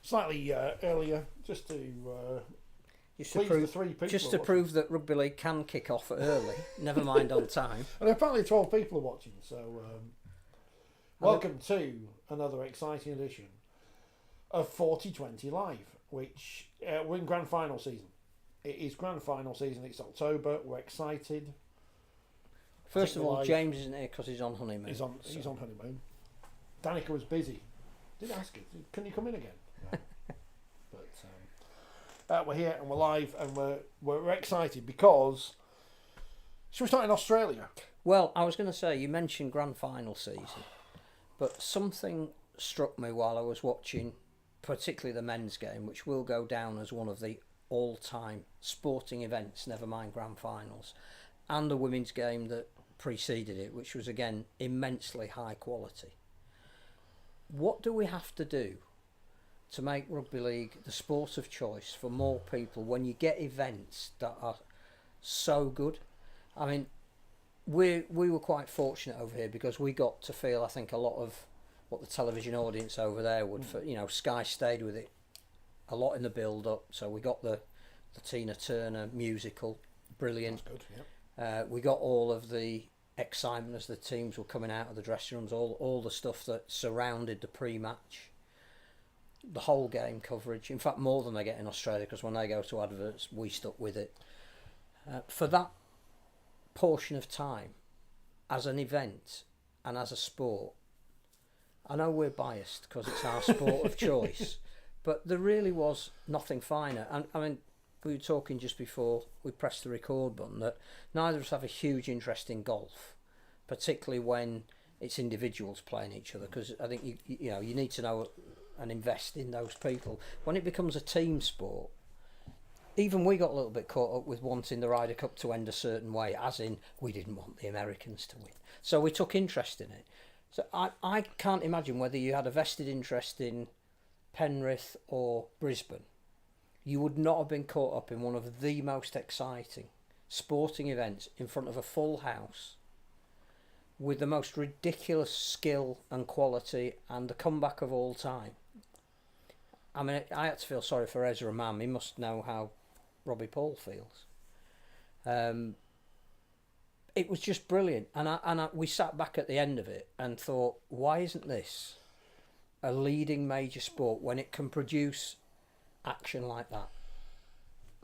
slightly earlier, just to please the three people. Just to prove that rugby league can kick off early, never mind on time. And apparently 12 people are watching, so welcome to another exciting edition of 4020 Live, which we're in grand final season. It is grand final season, it's October, we're excited. First of all, James isn't here because he's on honeymoon. He's on honeymoon. Danica was busy. Did ask him, can you come in again? No. But we're here and we're live and we're excited because... Should we start in Australia? Well, I was going to say, you mentioned grand final season, but something struck me while I was watching, particularly the men's game, which will go down as one of the all-time sporting events, never mind grand finals, and the women's game that preceded it, which was again immensely high quality. What do we have to do to make rugby league the sport of choice for more people when you get events that are so good? I mean, we were quite fortunate over here because we got to feel, I think, a lot of what the television audience over there would. Sky stayed with it a lot in the build-up, so we got the Tina Turner musical, brilliant. That's good, yeah. We got all of the excitement as the teams were coming out of the dressing rooms, all the stuff that surrounded the pre-match, the whole game coverage. In fact, more than they get in Australia, because when they go to adverts, we stuck with it. For that portion of time, as an event and as a sport, I know we're biased because it's our sport of choice, but there really was nothing finer. And I mean, we were talking just before we pressed the record button that neither of us have a huge interest in golf, particularly when it's individuals playing each other, because I think you need to know and invest in those people. When it becomes a team sport, even we got a little bit caught up with wanting the Ryder Cup to end a certain way, as in we didn't want the Americans to win. So we took interest in it. So I can't imagine whether you had a vested interest in Penrith or Brisbane, you would not have been caught up in one of the most exciting sporting events in front of a full house with the most ridiculous skill and quality and the comeback of all time. I mean, I had to feel sorry for Ezra Mam. He must know how Robbie Paul feels. It was just brilliant. And we sat back at the end of it and thought, why isn't this a leading major sport when it can produce action like that?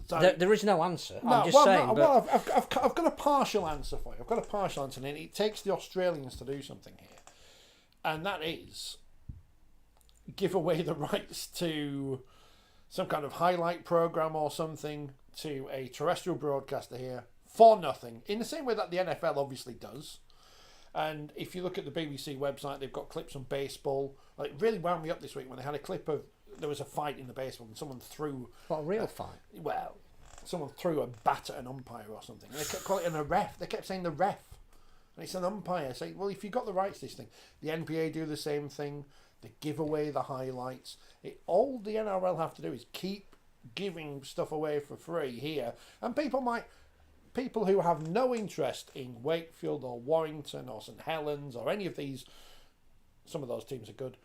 So, there is no answer. I'm just saying. I've got a partial answer for you. I've got a partial answer, and it takes the Australians to do something here, and that is give away the rights to some kind of highlight program or something to a terrestrial broadcaster here for nothing, in the same way that the NFL obviously does. And if you look at the BBC website, they've got clips on baseball. Like, it really wound me up this week when they had a clip of, there was a fight in the baseball and someone threw... What, a real fight? Well, someone threw a bat at an umpire or something. And they kept calling it a ref. They kept saying the ref. And it's an umpire. Say, well, if you've got the rights to this thing, the NPA do the same thing. They give away the highlights. All the NRL have to do is keep giving stuff away for free here. And people who have no interest in Wakefield or Warrington or St Helens or any of these, some of those teams are good,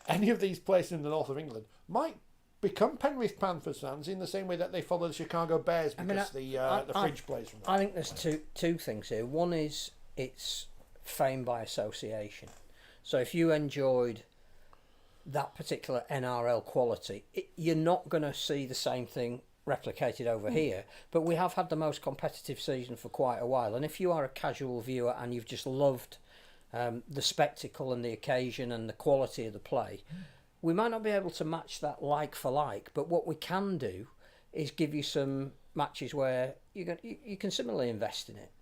any of these places in the north of England might become Penrith Panthers fans in the same way that they follow the Chicago Bears because the fridge plays from there. I think there's two things here. One is it's fame by association. So if you enjoyed that particular NRL quality, you're not going to see the same thing replicated over here, but we have had the most competitive season for quite a while, and if you are a casual viewer and you've just loved the spectacle and the occasion and the quality of the play, we might not be able to match that like for like, but what we can do is give you some matches where you can similarly invest in it.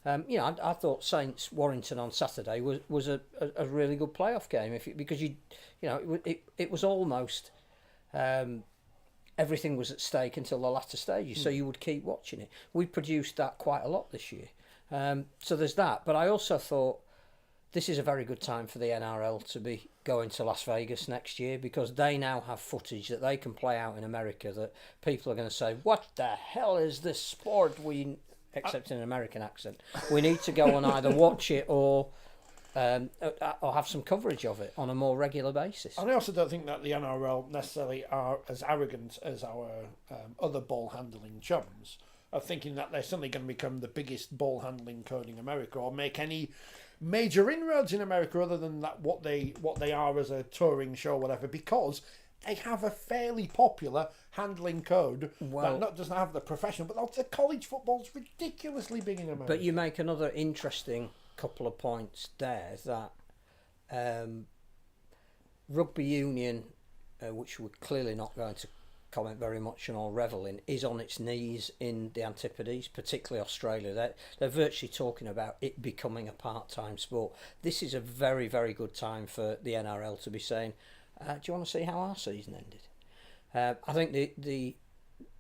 I thought Saints Warrington on Saturday was a really good playoff game because it was almost everything was at stake until the latter stages, so you would keep watching it. We produced that quite a lot this year, so there's that. But I also thought this is a very good time for the NRL to be going to Las Vegas next year, because they now have footage that they can play out in America that people are going to say, what the hell is this sport? Except in an American accent. We need to go and either watch it or or have some coverage of it on a more regular basis. And I also don't think that the NRL necessarily are as arrogant as our other ball handling chums of thinking that they're suddenly going to become the biggest ball handling code in America or make any major inroads in America other than that what they are as a touring show or whatever, because they have a fairly popular handling code that not doesn't have the professional, but the college football's ridiculously big in America. But you make another interesting couple of points there that rugby union, which we're clearly not going to comment very much on or revel in, is on its knees in the Antipodes, particularly Australia. They're virtually talking about it becoming a part-time sport. This is a very, very good time for the NRL to be saying, do you want to see how our season ended? I think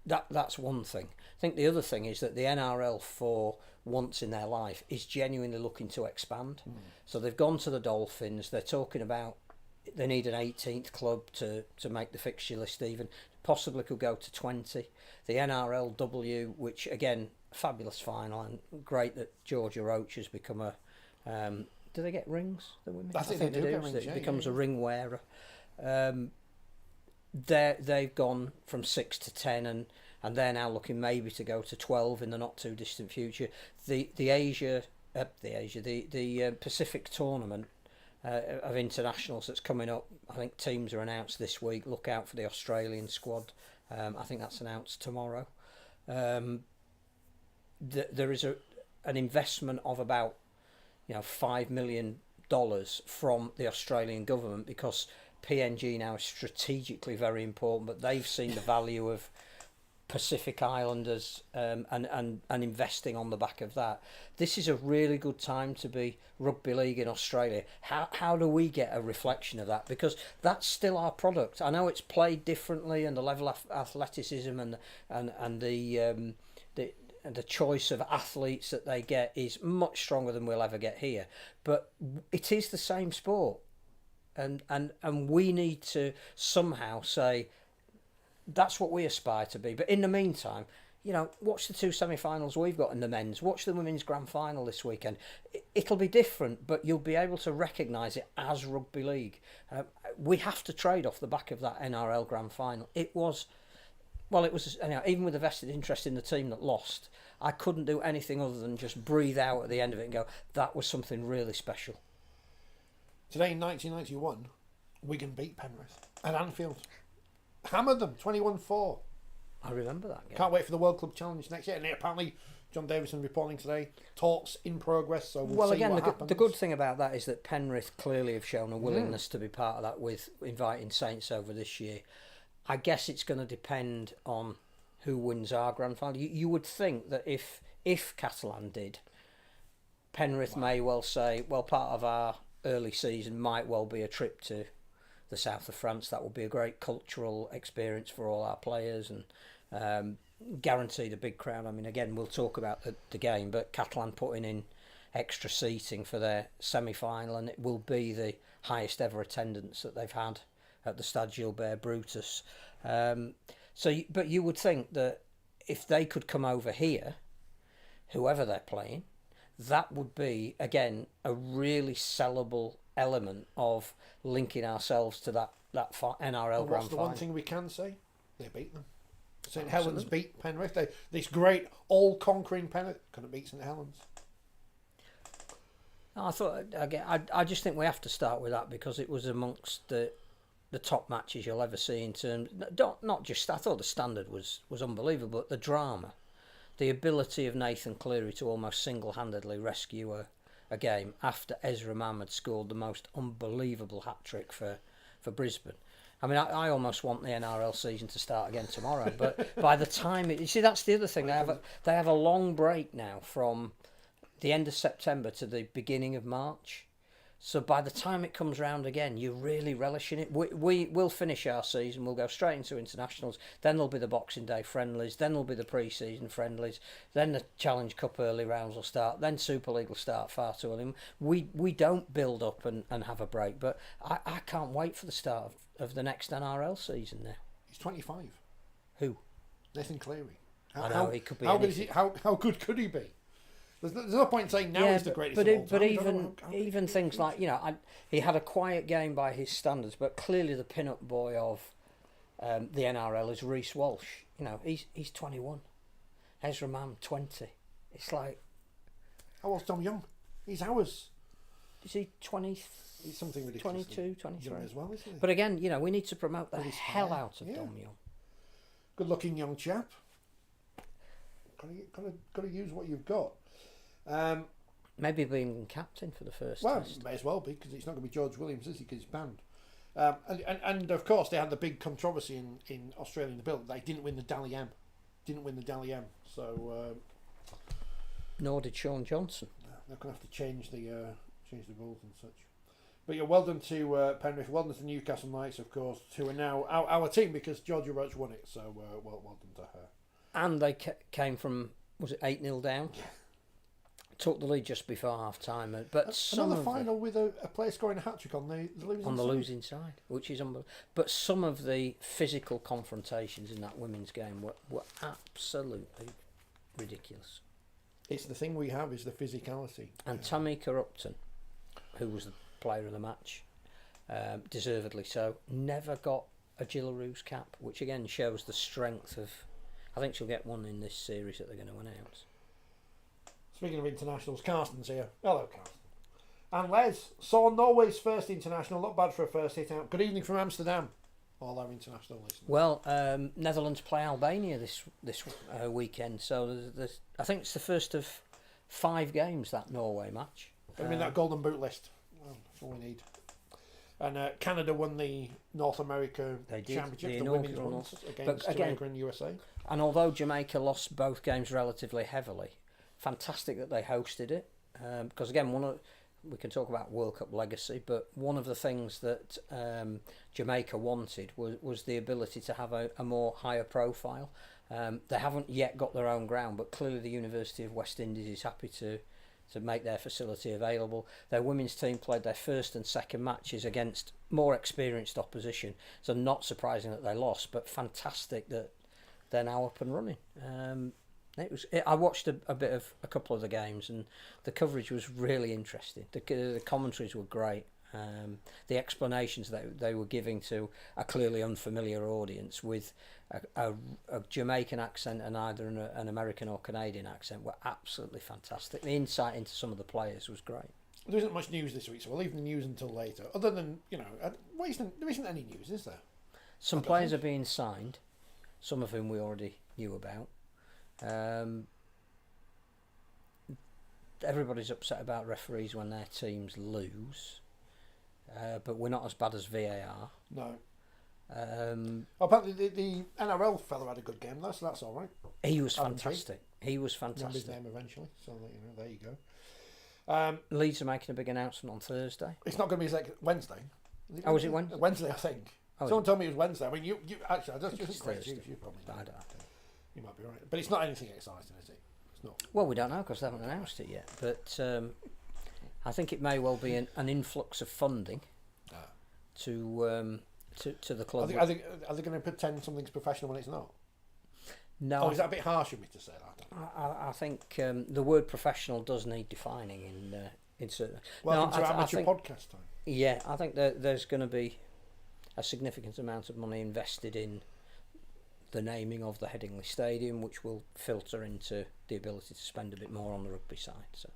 that's one thing. I think the other thing is that the NRL, for once in their life, is genuinely looking to expand. So they've gone to the Dolphins. They're talking about they need an 18th club to make the fixture list even. Possibly could go to 20. The NRLW, which again, fabulous final, and great that Georgia Roach has become a... do they get rings, the women? I think they do get rings, It becomes a ring wearer. They've gone from 6 to 10 and they're now looking maybe to go to 12 in the not too distant future. The Pacific tournament of internationals that's coming up, I think teams are announced this week. Look out for the Australian squad. I think that's announced tomorrow. There is an investment of about $5 million from the Australian government, because PNG now is strategically very important, but they've seen the value of Pacific Islanders and investing on the back of that. This is a really good time to be rugby league in Australia. How do we get a reflection of that? Because that's still our product. I know it's played differently, and the level of athleticism and the choice of athletes that they get is much stronger than we'll ever get here. But it is the same sport, and we need to somehow say that's what we aspire to be. But in the meantime, watch the two semi-finals we've got in the men's. Watch the women's grand final this weekend. It'll be different, but you'll be able to recognise it as rugby league. We have to trade off the back of that NRL grand final. It was even with a vested interest in the team that lost, I couldn't do anything other than just breathe out at the end of it and go, that was something really special. Today in 1991, Wigan beat Penrith at Anfield. Hammered them 21-4. I remember that game. Can't wait for the World Club Challenge next year. And apparently, John Davison reporting today, talks in progress. So we'll see what happens. The good thing about that is that Penrith clearly have shown a willingness to be part of that with inviting Saints over this year. I guess it's going to depend on who wins our grand final. You would think that if Catalan did, Penrith may well say, well, part of our early season might well be a trip to the south of France. That would be a great cultural experience for all our players, and guaranteed a big crowd. I mean, again, we'll talk about the game, but Catalan putting in extra seating for their semi-final, and it will be the highest ever attendance that they've had at the Stade Gilbert Brutus. But you would think that if they could come over here, whoever they're playing, that would be, again, a really sellable element of linking ourselves to that NRL grand final. What's the one thing we can say? They beat them. St Helens beat Penrith. This great all-conquering Penrith couldn't beat St Helens. I just think we have to start with that, because it was amongst the top matches you'll ever see in terms. Not just, I thought the standard was unbelievable, but the drama, the ability of Nathan Cleary to almost single-handedly rescue a game after Ezra Mam had scored the most unbelievable hat-trick for Brisbane. I mean, I almost want the NRL season to start again tomorrow, but by the time you see, that's the other thing. They have a long break now from the end of September to the beginning of March. So by the time it comes round again, you're really relishing it. We'll finish our season, we'll go straight into internationals, then there'll be the Boxing Day friendlies, then there'll be the pre-season friendlies, then the Challenge Cup early rounds will start, then Super League will start far too early. We don't build up and have a break, but I can't wait for the start of the next NRL season now. He's 25. Who? Nathan Cleary. I know, he could be how good could he be? There's no point saying now he's the greatest of all time. But even things like, he had a quiet game by his standards, but clearly the pin-up boy of the NRL is Reece Walsh. He's 21. Ezra Mam, 20. It's like... How old's Dom Young? He's ours. Is he 20? He's something ridiculous. 22, 23. As well, isn't he? But again, we need to promote the hell out of Dom Young. Good-looking young chap. Got to use what you've got. Maybe being captain for the first test. May as well be, because it's not going to be George Williams, is he? Because he's banned. And of course, they had the big controversy in Australia in the bill. They didn't win the Dally M. So... nor did Sean Johnson. They're going to have to change the rules and such. But yeah, well done to Penrith, well done to Newcastle Knights, of course, who are now our team because Georgia Roach won it. So well done to her. And they came from, was it 8-0 down? Yeah. Took the lead just before half time. But another final with a player scoring a hat trick on the losing side, which is unbelievable. But some of the physical confrontations in that women's game were absolutely ridiculous. It's the thing we have is the physicality. And Tamika Upton, who was the player of the match, deservedly so, never got a Gillaroos cap, which again shows the strength of... I think she'll get one in this series that they're going to announce. Speaking of internationals, Karsten's here. Hello, Karsten. And Les saw Norway's first international. Not bad for a first hit out. Good evening from Amsterdam. All our international listeners. Well, Netherlands play Albania this weekend, so there's I think it's the first of 5 games, that Norway match. I mean that golden boot list. Well, that's all we need. And Canada won the North America Championship, the women's ones, against Jamaica and USA. And although Jamaica lost both games relatively heavily, fantastic that they hosted it. Because again, we can talk about World Cup legacy, but one of the things that Jamaica wanted was the ability to have a more higher profile. They haven't yet got their own ground, but clearly the University of West Indies is happy to make their facility available. Their women's team played their first and second matches against more experienced opposition, so not surprising that they lost, but fantastic that they're now up and running. I watched a couple of the games, and the coverage was really interesting. The commentaries were great. The explanations that they were giving to a clearly unfamiliar audience with a Jamaican accent and either an American or Canadian accent were absolutely fantastic. The insight into some of the players was great. There isn't much news this week, so we'll leave the news until later. Other than, there isn't any news, is there? Some players are being signed, some of whom we already knew about. Everybody's upset about referees when their teams lose, but we're not as bad as VAR. No. Apparently the NRL fella had a good game though, so that's all right. He was fantastic. Remember his name eventually, so there you go. Leeds are making a big announcement on Thursday. It's not going to be like Wednesday. Is it Wednesday? Wednesday, I think. Someone told me it was Wednesday. I mean, you actually, I just Thursday. You probably know. I don't know. You might be right, but it's not anything exciting, is it? It's not. Well, we don't know because they haven't announced it yet. But I think it may well be an influx of funding to the club. Are they going to pretend something's professional when it's not? No. Oh, is that a bit harsh of me to say that? I think the word professional does need defining in certain. Welcome to amateur podcast time. Yeah, I think that there's going to be a significant amount of money invested in the naming of the Headingley Stadium, which will filter into the ability to spend a bit more on the rugby side. So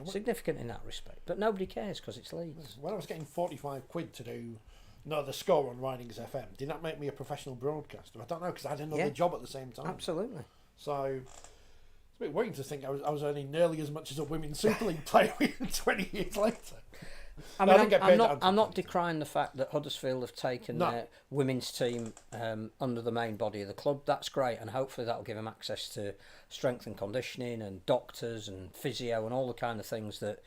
significant in that respect, but nobody cares because it's Leeds. When I was getting £45 to do the score on Ridings FM, did that make me a professional broadcaster? I don't know, because I had another job at the same time. Absolutely. So it's a bit worrying to think I was earning nearly as much as a women's Super League player 20 years later. I mean, I'm not decrying the fact that Huddersfield have taken their women's team under the main body of the club. That's great, and hopefully that'll give them access to strength and conditioning and doctors and physio and all the kind of things that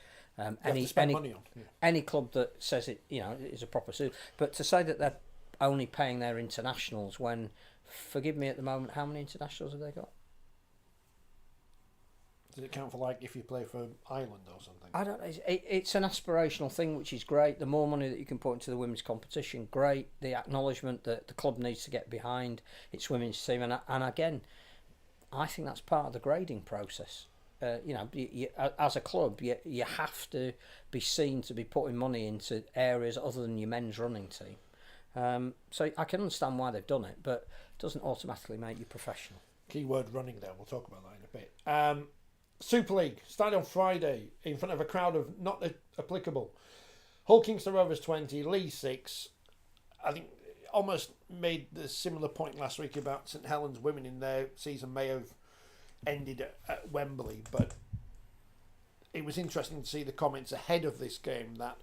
any club that says it is a proper suit. But to say that they're only paying their internationals when, forgive me at the moment, how many internationals have they got? Does it count for, like, if you play for Ireland or something? I don't. It's an aspirational thing, which is great. The more money that you can put into the women's competition, great. The acknowledgement that the club needs to get behind its women's team, and again, I think that's part of the grading process. as a club, you have to be seen to be putting money into areas other than your men's running team. So I can understand why they've done it, but it doesn't automatically make you professional. Keyword running there. We'll talk about that in a bit. Super League started on Friday in front of a crowd of not applicable. Hull Kingston Rovers 20, Leigh 6. I think almost made the similar point last week about St Helens women in their season may have ended at Wembley, but it was interesting to see the comments ahead of this game that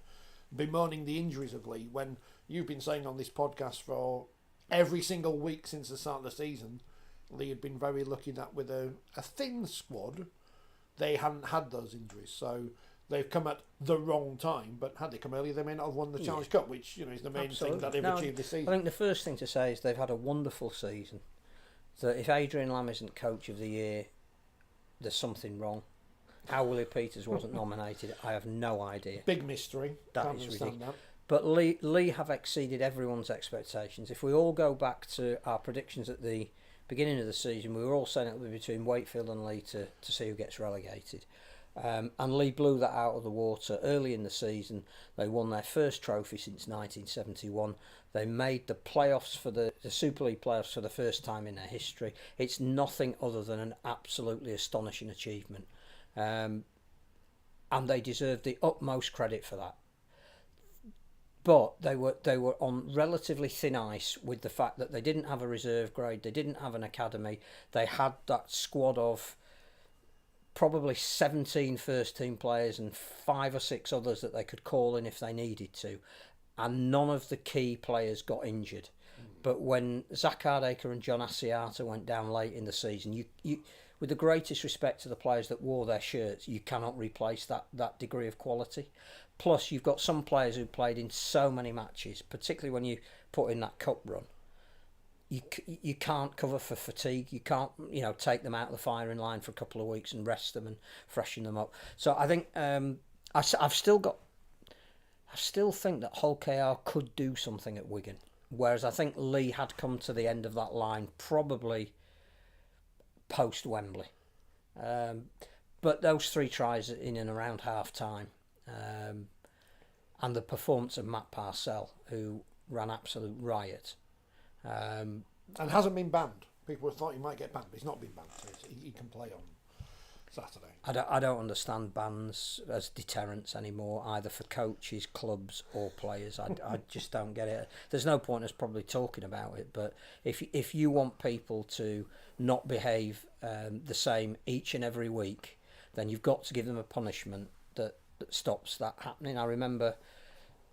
bemoaning the injuries of Leigh, when you've been saying on this podcast for every single week since the start of the season, Leigh had been very lucky that with a thin squad, they hadn't had those injuries. So they've come at the wrong time, but had they come earlier, they may not have won the Challenge Cup, which is the main thing that they've achieved this season. I think the first thing to say is they've had a wonderful season. That if Adrian Lamb isn't Coach of the Year, there's something wrong. How Willie Peters wasn't nominated, I have no idea. Big mystery. That is ridiculous. But Leigh have exceeded everyone's expectations. If we all go back to our predictions at the beginning of the season, we were all saying it would be between Wakefield and Leigh to see who gets relegated. And Leigh blew that out of the water early in the season. They won their first trophy since 1971. They made the playoffs for the Super League playoffs for the first time in their history. It's nothing other than an absolutely astonishing achievement. And they deserve the utmost credit for that. But they were on relatively thin ice with the fact that they didn't have a reserve grade, they didn't have an academy, they had that squad of probably 17 first team players and 5 or 6 others that they could call in if they needed to, and none of the key players got injured. But when Zach Hardacre and John Asiata went down late in the season, you with the greatest respect to the players that wore their shirts, you cannot replace that degree of quality. Plus, you've got some players who played in so many matches, particularly when you put in that cup run. You can't cover for fatigue. You can't take them out of the firing line for a couple of weeks and rest them and freshen them up. So I think I still think that Hull KR could do something at Wigan, whereas I think Leigh had come to the end of that line probably post Wembley. But those 3 tries in and around half time, and the performance of Matt Parcell, who ran absolute riot. And hasn't been banned. People thought he might get banned, but he's not been banned, so he can play on Saturday. I don't understand bans as deterrents anymore, either for coaches, clubs or players. I just don't get it. There's no point us probably talking about it, but if you want people to not behave the same each and every week, then you've got to give them a punishment that stops that happening. I remember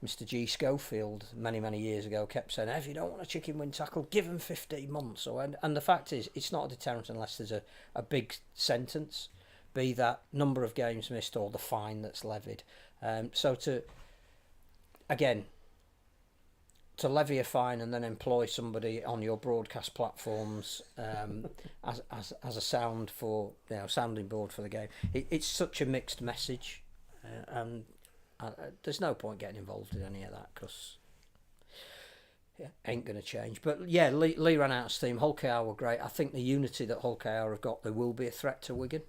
Mr. G. Schofield many years ago kept saying, if you don't want a chicken wing tackle, give them 15 months. And the fact is, it's not a deterrent unless there's a big sentence, be that number of games missed or the fine that's levied. So to levy a fine and then employ somebody on your broadcast platforms as a sounding board for the game, it's such a mixed message, and there's no point getting involved in any of that because it ain't going to change. But yeah, Leigh ran out of steam. Hull KR were great. I think the unity that Hull KR have got, there will be a threat to Wigan.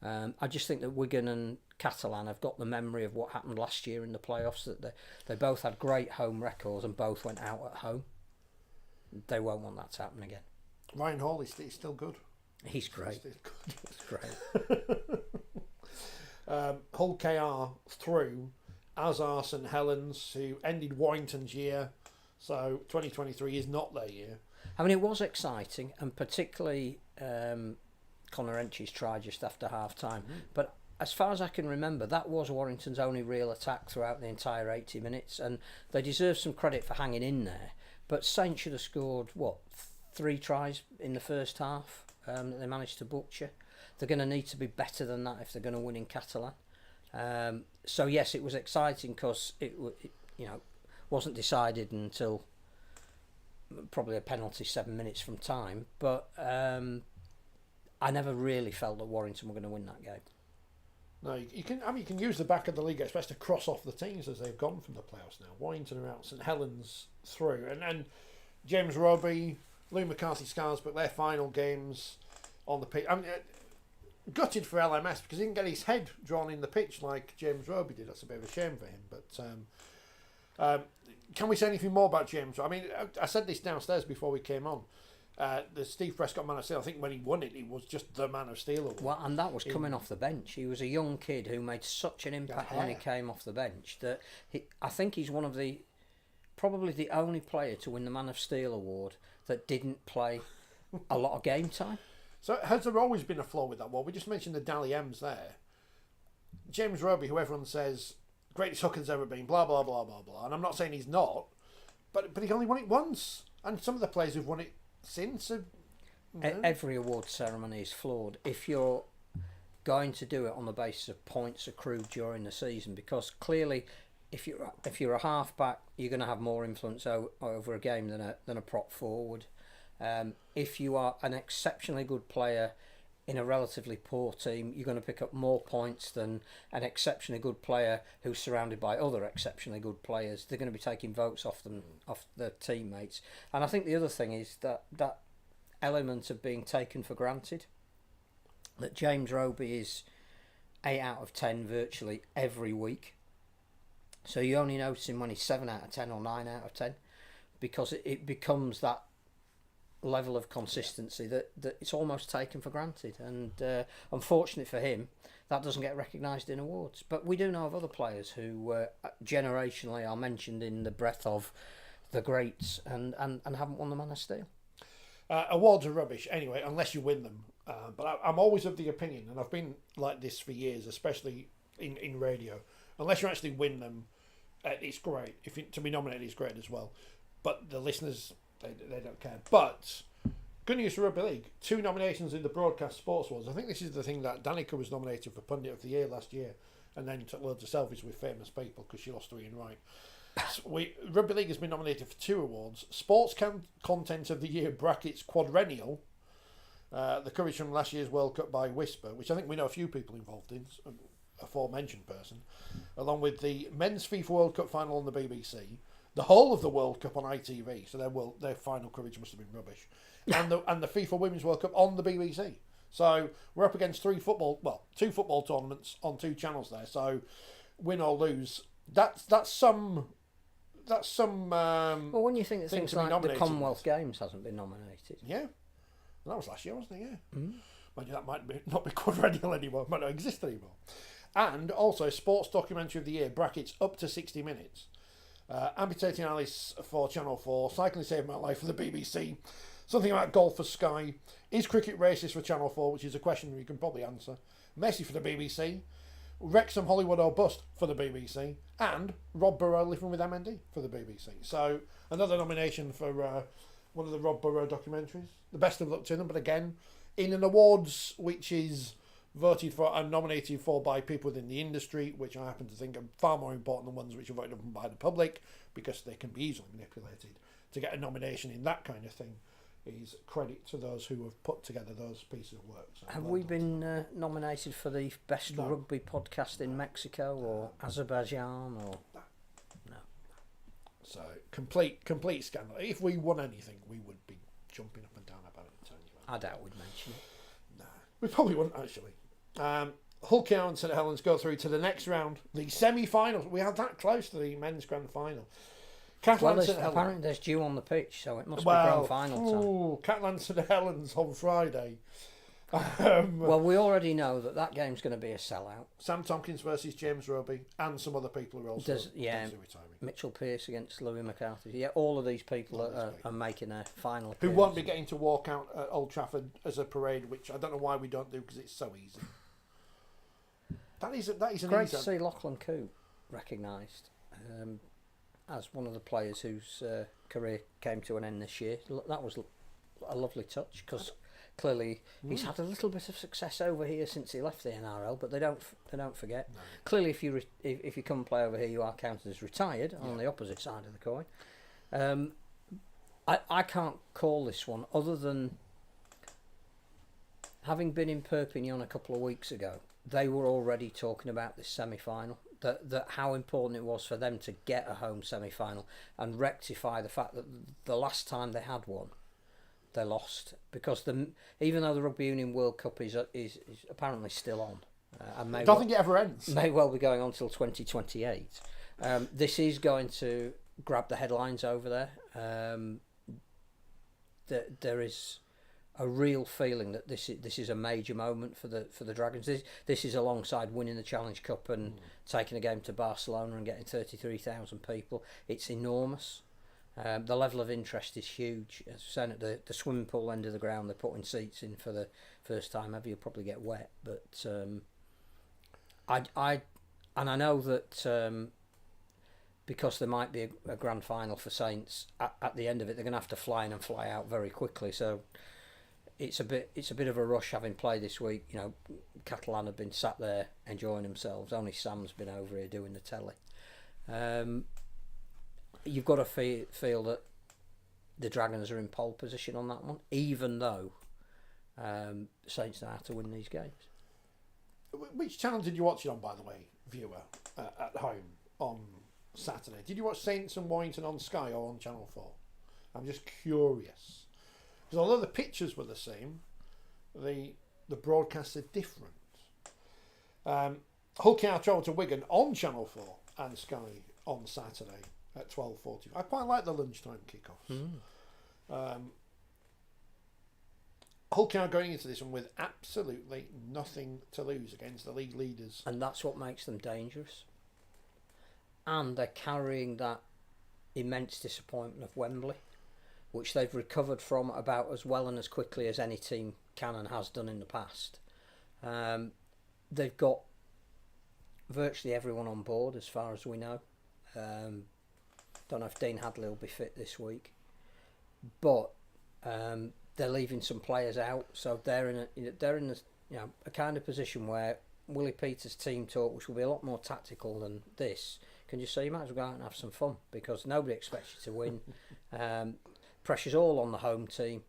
I just think that Wigan and Catalan have got the memory of what happened last year in the playoffs, that they both had great home records and both went out at home. They won't want that to happen again. Ryan Hall is still good. He's great. He's great. Hull KR through, as are St Helens, who ended Warrington's year. So 2023 is not their year. I mean, it was exciting, and particularly Connor Ench's try just after half time. But as far as I can remember, that was Warrington's only real attack throughout the entire 80 minutes, and they deserve some credit for hanging in there. But Saint should have scored, 3 tries in the first half that they managed to butcher. They're going to need to be better than that if they're going to win in Catalan. So yes, it was exciting because it wasn't decided until probably a penalty 7 minutes from time. But I never really felt that Warrington were going to win that game. No, you can use the back of the league express to cross off the teams as they've gone from the playoffs now. Warrington are out, St Helens through, and James Roby, Lou McCarthy, Scarsbrook, their final games on the pitch. I mean, gutted for LMS because he didn't get his head drawn in the pitch like James Roby did. That's a bit of a shame for him. But can we say anything more about James? I mean, I said this downstairs before we came on. The Steve Prescott Man of Steel, I think when he won it, he was just the Man of Steel award. Well, and that was coming off the bench. He was a young kid who made such an impact when he came off the bench that I think he's one of probably the only player to win the Man of Steel award that didn't play a lot of game time. So has there always been a flaw with that award? We just mentioned the Dally M's there. James Roby, who everyone says greatest hooker there's ever been, blah blah blah blah blah, and I'm not saying he's not, but he only won it once, and some of the players who've won it since have, every award ceremony is flawed if you're going to do it on the basis of points accrued during the season, because clearly if you're a halfback, you're going to have more influence over a game than a prop forward. If you are an exceptionally good player in a relatively poor team, you're going to pick up more points than an exceptionally good player who's surrounded by other exceptionally good players. They're going to be taking votes off their teammates. And I think the other thing is that element of being taken for granted. That James Roby is 8 out of 10 virtually every week. So you only notice him when he's 7 out of 10 or 9 out of 10, because it becomes that level of consistency that it's almost taken for granted, and unfortunately for him, that doesn't get recognised in awards. But we do know of other players who generationally are mentioned in the breath of the greats and haven't won the Man of Steel. Awards are rubbish anyway, unless you win them. But I'm always of the opinion, and I've been like this for years, especially in radio. Unless you actually win them, it's great. To be nominated is great as well. But the listeners, they don't care. But good news for Rugby League. 2 nominations in the Broadcast Sports Awards. I think this is the thing that Danica was nominated for Pundit of the Year last year, and then took loads of selfies with famous people because she lost to Ian Wright. Rugby League has been nominated for 2 awards. Sports Content of the Year brackets quadrennial. The coverage from last year's World Cup by Whisper, which I think we know a few people involved in, aforementioned person, along with the Men's FIFA World Cup final on the BBC, the whole of the World Cup on ITV, so their final coverage must have been rubbish, and the FIFA Women's World Cup on the BBC. So we're up against 2 football tournaments on 2 channels there. So win or lose, that's some. Well, when you think that things like the Commonwealth Games hasn't been nominated, yeah, that was last year, wasn't it? Yeah. Mm. Mind you, that might not be quadrennial anymore. Might not exist anymore. And also Sports Documentary of the Year brackets up to 60 minutes. Amputating Alice for Channel 4, Cycling Saved My Life for the BBC, something about golf for Sky, is cricket racist for Channel 4, which is a question you can probably answer, Messi for the BBC, Wrexham Hollywood or Bust for the BBC, and Rob Burrow Living with MND for the BBC. So another nomination for one of the Rob Burrow documentaries. The best of luck to them, but again, in an awards which is voted for and nominated for by people within the industry, which I happen to think are far more important than ones which are voted on by the public, because they can be easily manipulated. To get a nomination in that kind of thing is credit to those who have put together those pieces of work. So have we been nominated for the best rugby podcast in Mexico or Azerbaijan or no? So complete scandal. If we won anything, we would be jumping up and down about it. I doubt we'd mention it. No, we probably wouldn't actually. Hull KR and St Helens go through to the next round, the semi-finals. We are that close to the men's grand final. Apparently there's dew on the pitch, so it must be grand final time. Catalan St Helens on Friday. Well, we already know that game's going to be a sellout. Sam Tompkins versus James Roby, and some other people who are also retiring. Mitchell Pearce against Louis McCarthy. Yeah, all of these people are making a final appearance. Who won't be getting to walk out at Old Trafford as a parade, which I don't know why we don't do, because it's so easy. That is an great to see Lachlan Coote recognised as one of the players whose career came to an end this year. That was a lovely touch, because clearly he's had a little bit of success over here since he left the NRL, but they don't forget. No. Clearly, if you come and play over here, you are counted as retired on the opposite side of the coin. I can't call this one other than having been in Perpignan a couple of weeks ago. They were already talking about this semi-final. That how important it was for them to get a home semi-final and rectify the fact that the last time they had one, they lost because even though the Rugby Union World Cup is apparently still on, and I don't think it ever ends. May well be going on till 2028. This is going to grab the headlines over there. There is a real feeling that this is a major moment for the Dragons. This is alongside winning the Challenge Cup and taking a game to Barcelona and getting 33,000 people. It's enormous. The level of interest is huge. As I was saying, at the swimming pool end of the ground, they're putting seats in for the first time ever. You'll probably get wet, but I know that because there might be a grand final for Saints at the end of it, they're going to have to fly in and fly out very quickly. So it's a bit of a rush having played this week. You know, Catalan have been sat there enjoying themselves. Only Sam's been over here doing the telly. You've got to feel that the Dragons are in pole position on that one, even though Saints know how to win these games. Which channel did you watch it on, by the way, viewer, at home on Saturday? Did you watch Saints and Warrington on Sky or on Channel 4? I'm just curious. Because although the pictures were the same, the broadcasts are different. Hull KR travelled to Wigan on Channel 4 and Sky on Saturday at 12:40. I quite like the lunchtime kickoffs. Hull KR going into this one with absolutely nothing to lose against the league leaders. And that's what makes them dangerous. And they're carrying that immense disappointment of Wembley, which they've recovered from about as well and as quickly as any team can and has done in the past. They've got virtually everyone on board as far as we know. Don't know if Dean Hadley will be fit this week, but they're leaving some players out, so they're in a kind of position where Willie Peters' team talk, which will be a lot more tactical than this, can just say you might as well go out and have some fun because nobody expects you to win. Pressure's all on the home team.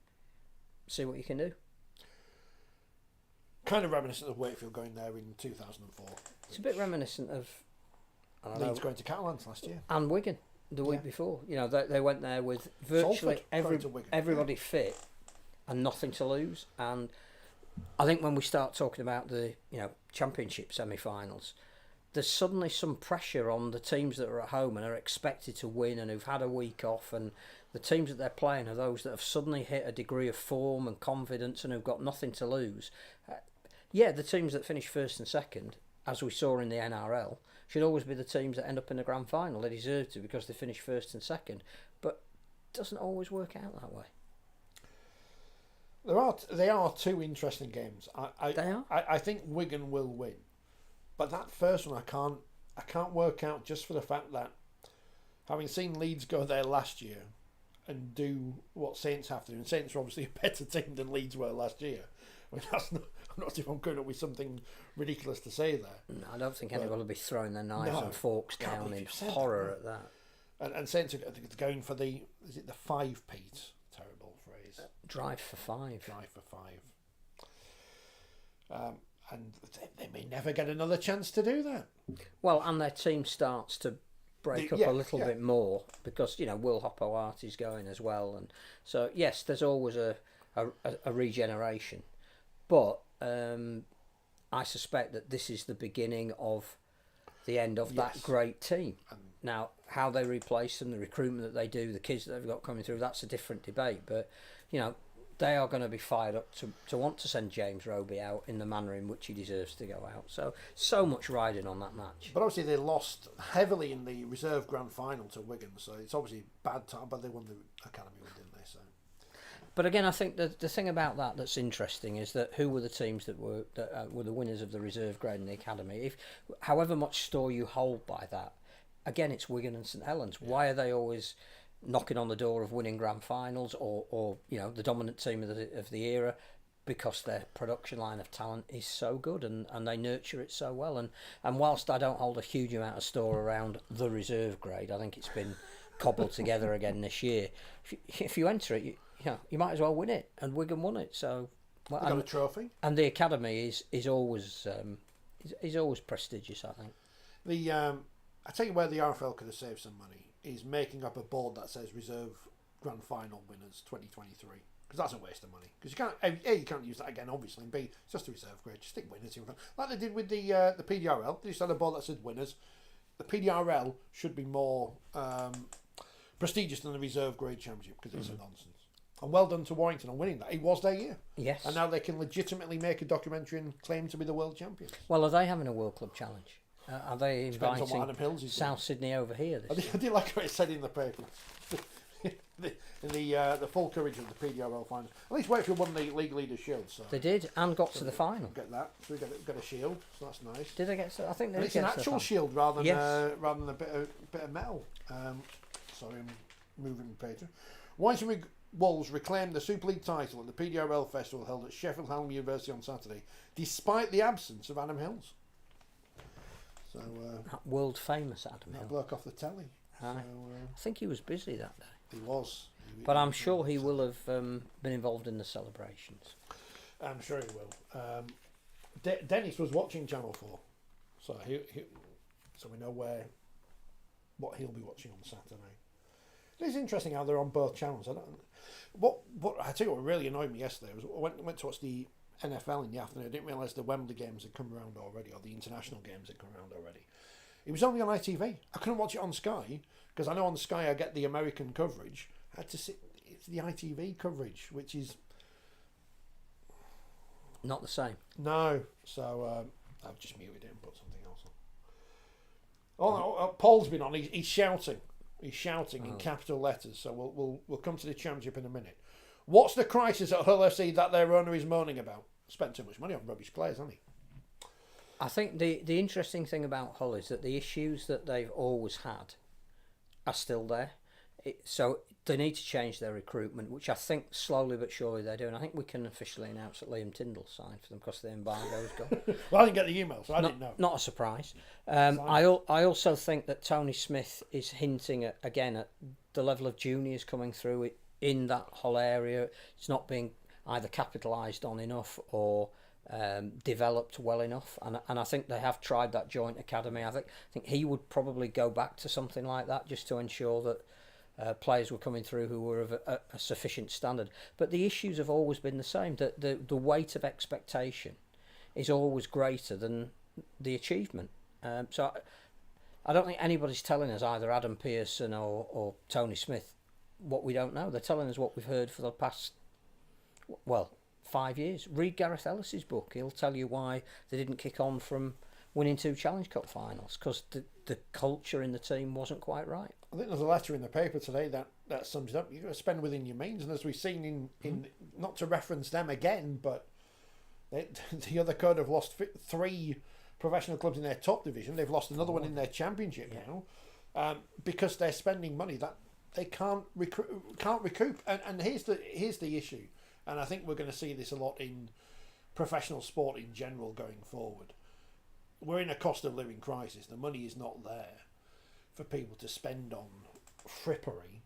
See what you can do. Kind of reminiscent of Wakefield going there in 2004. It's a bit reminiscent of Leeds going to Catalans last year and Wigan the week before. You know, they went there with virtually everybody fit and nothing to lose. And I think when we start talking about the championship semi-finals, there's suddenly some pressure on the teams that are at home and are expected to win and who've had a week off, and the teams that they're playing are those that have suddenly hit a degree of form and confidence and who've got nothing to lose. The teams that finish first and second, as we saw in the NRL, should always be the teams that end up in the grand final. They deserve to because they finish first and second, but it doesn't always work out that way. They are two interesting games. They are. I think Wigan will win, but that first one I can't work out, just for the fact that having seen Leeds go there last year and do what Saints have to do, and Saints are obviously a better team than Leeds were last year. I mean, I'm not if I'm coming up with something ridiculous to say there. No, I don't think anyone will be throwing their knives and forks down in horror at that. And Saints are going for the 5 Pete? Terrible phrase. Drive for 5. Drive for 5. And they may never get another chance to do that. Well, and their team starts to break up a little bit more because Will Hopoarti's going as well, and so yes, there's always a regeneration. But I suspect that this is the beginning of the end of that great team. Now, how they replace them, the recruitment that they do, the kids that they've got coming through, that's a different debate. But, they are going to be fired up to want to send James Roby out in the manner in which he deserves to go out. So much riding on that match. But obviously they lost heavily in the reserve grand final to Wigan, so it's obviously bad time, but they won the Academy win, didn't they? So. But again, I think the thing about that's interesting is that who were the teams that were the winners of the reserve grade in the academy? If however much store you hold by that, again, it's Wigan and St Helens. Yeah. Why are they always knocking on the door of winning grand finals or the dominant team of the era? Because their production line of talent is so good and they nurture it so well. And whilst I don't hold a huge amount of store around the reserve grade, I think it's been cobbled together again this year. If you enter it, you might as well win it, and Wigan won it. So they got a trophy, and the academy is always prestigious. I think. I tell you where the RFL could have saved some money is making up a board that says reserve grand final winners 2023. because that's a waste of money. Because you can't, A, you can't use that again, obviously, and B, it's just a reserve grade. Just stick winners in front, like they did with the PDRL. They just had a board that said winners. The PDRL should be more prestigious than the reserve grade championship because it's a nonsense. And well done to Warrington on winning that. It was their year. Yes. And now they can legitimately make a documentary and claim to be the world champions. Well, are they having a World Club Challenge? Are they Depends on what inviting Adam Hills is South Sydney over here this year? I did like what it said in the paper. In the full courage of the PDRL final. At least Wakefield won the League Leaders Shield. So They did, and got to the final. get that. So we got a shield. So that's nice. Did they get to? I think they And did it's an get to the actual final. shield rather than Yes. a bit of metal. Sorry, I'm moving the page. Warrington Wolves reclaimed the Super League title at the PDRL Festival held at Sheffield Hallam University on Saturday, despite the absence of Adam Hills. So That world famous Adam that Hill. bloke off the telly. So, Aye. I think he was busy that day. he was. But I'm sure he will have been involved in the celebrations. I'm sure he will. Dennis was watching Channel 4, so so we know what he'll be watching on Saturday. It's interesting how they're on both channels. What I tell you what really annoyed me yesterday was I went to watch the NFL in the afternoon. I didn't realise the Wembley games had come around already, or the international games had come around already. It was only on ITV. I couldn't watch it on Sky because I know on Sky I get the American coverage. I had to sit. It's the ITV coverage, which is Not the same. no. So I've just muted it and put something else on. Oh no, Paul's been on. He's shouting. He's shouting in capital letters. So we'll come to the championship in a minute. What's the crisis at Hull FC that their owner is moaning about? Spent too much money on rubbish players, hasn't he? I think the interesting thing about Hull is that the issues that they've always had are still there. So they need to change their recruitment, which I think slowly but surely they're doing. I think we can officially announce that Liam Tyndall signed for them because the embargo's gone. Well, I didn't get the email, so I didn't know. Not a surprise. I also think that Tony Smith is hinting at the level of juniors coming through in that Hull area. It's not being either capitalised on enough or developed well enough, and I think they have tried that joint academy. I think he would probably go back to something like that just to ensure that players were coming through who were of a sufficient standard. But the issues have always been the same. That the weight of expectation is always greater than the achievement. So I don't think anybody's telling us, either Adam Pearson or Tony Smith, what we don't know. They're telling us what we've heard for the past 5 years. Read Gareth Ellis's book. He'll tell you why they didn't kick on from winning 2 Challenge Cup finals, because the culture in the team wasn't quite right. I think there's a letter in the paper today that sums it up. You've got to spend within your means, and as we've seen in not to reference them again, but the other code have lost 3 professional clubs in their top division. They've lost another one in their championship now, because they're spending money that they can't recoup. And here's the issue, and I think we're going to see this a lot in professional sport in general going forward. We're in a cost of living crisis. The money is not there for people to spend on frippery,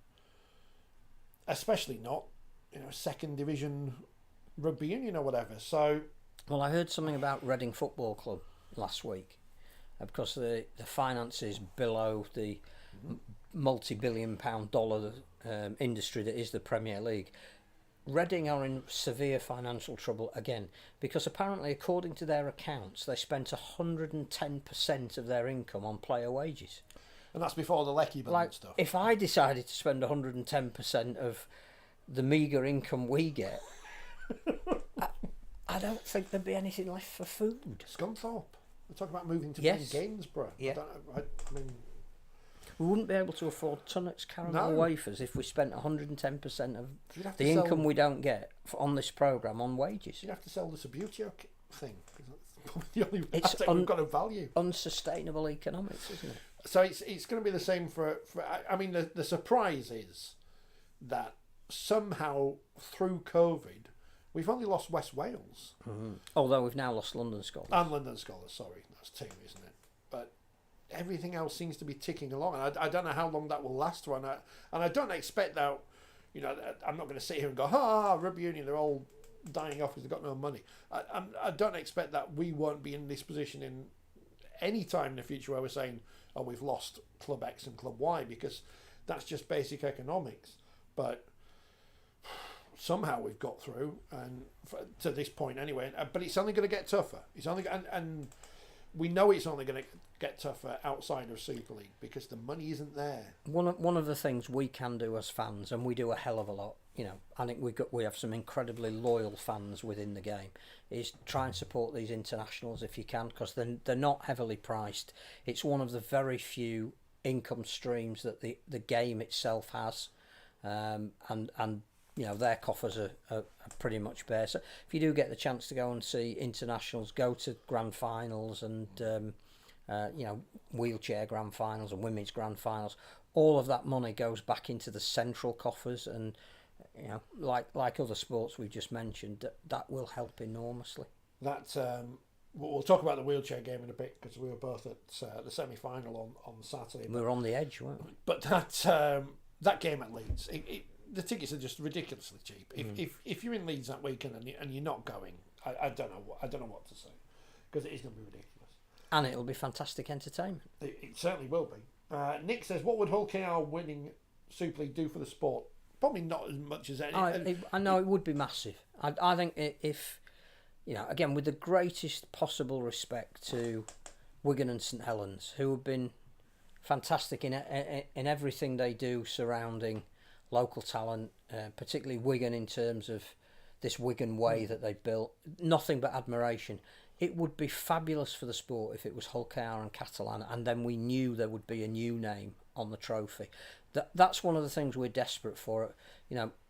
especially not second division rugby union or whatever. So, well, I heard something about Reading Football Club last week, because the finances below the multi-billion-pound dollar industry that is the Premier League. Reading are in severe financial trouble again, because apparently, according to their accounts, they spent 110% of their income on player wages. And that's before the Lecky bill and stuff. If I decided to spend 110% of the meagre income we get, I don't think there'd be anything left for food. Scunthorpe. We're talking about moving to Gainsborough. Yeah. I mean, we wouldn't be able to afford Tunnocks caramel wafers if we spent 110% of the income we don't get on this programme on wages. You'd have to sell the Subbuteo thing, because that's probably the only asset we've got of value. Unsustainable economics, isn't it? So it's going to be the same for I mean, the surprise is that somehow through COVID we've only lost West Wales. Mm-hmm. Although we've now lost London Scholars. And London Scholars, sorry, that's 2, isn't it? But everything else seems to be ticking along, and I don't know how long that will last for, and I don't expect that. I'm not going to sit here and go, rugby union, they're all dying off because they've got no money. I don't expect that we won't be in this position in any time in the future where we're saying, oh, we've lost Club X and Club Y, because that's just basic economics. But somehow we've got through, and to this point anyway. But it's only going to get tougher. It's only and we know it's only going to get tougher outside of Super League because the money isn't there. One of the things we can do as fans, and we do a hell of a lot. I think we have some incredibly loyal fans within the game. Is try and support these internationals if you can, because they're not heavily priced. It's one of the very few income streams that the game itself has, and their coffers are pretty much bare. So if you do get the chance to go and see internationals, go to grand finals and wheelchair grand finals and women's grand finals, all of that money goes back into the central coffers, and like other sports we've just mentioned, that will help enormously. We'll talk about the wheelchair game in a bit because we were both at the semi-final on Saturday. We were on the edge, weren't we? But that game at Leeds, the tickets are just ridiculously cheap. If you're in Leeds that weekend and you're not going, I don't know what to say, because it is going to be ridiculous. And it'll be fantastic entertainment. It certainly will be. Nick says, what would Hull KR winning Super League do for the sport? Probably not as much as any. I know it would be massive. I think if, again, with the greatest possible respect to Wigan and St Helens, who have been fantastic in everything they do surrounding local talent, particularly Wigan in terms of this Wigan way that they've built, nothing but admiration. It would be fabulous for the sport if it was Hull KR and Catalan, and then we knew there would be a new name on the trophy. That's one of the things we're desperate for.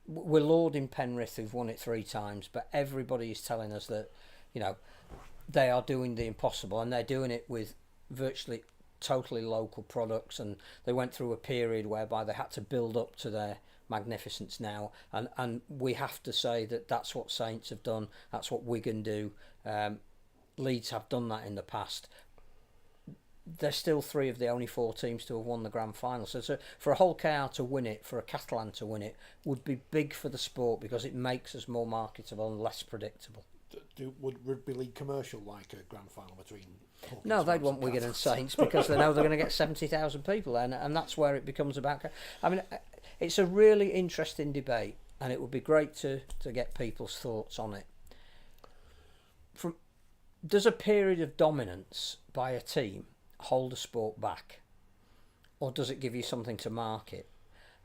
We're lauding Penrith, who've won it 3 times, but everybody is telling us that, they are doing the impossible, and they're doing it with virtually totally local products, and they went through a period whereby they had to build up to their magnificence now, and we have to say that that's what Saints have done, that's what Wigan do. Leeds have done that in the past. They're still 3 of the only 4 teams to have won the grand final. So for a Hull KR to win it, for a Catalan to win it, would be big for the sport because it makes us more marketable and less predictable. Would Rugby League commercial like a grand final between? No, they'd want Wigan and Saints because they know they're going to get 70,000 people there, and that's where it becomes about. I mean, it's a really interesting debate, and it would be great to get people's thoughts on it. Does a period of dominance by a team hold a sport back, or does it give you something to market?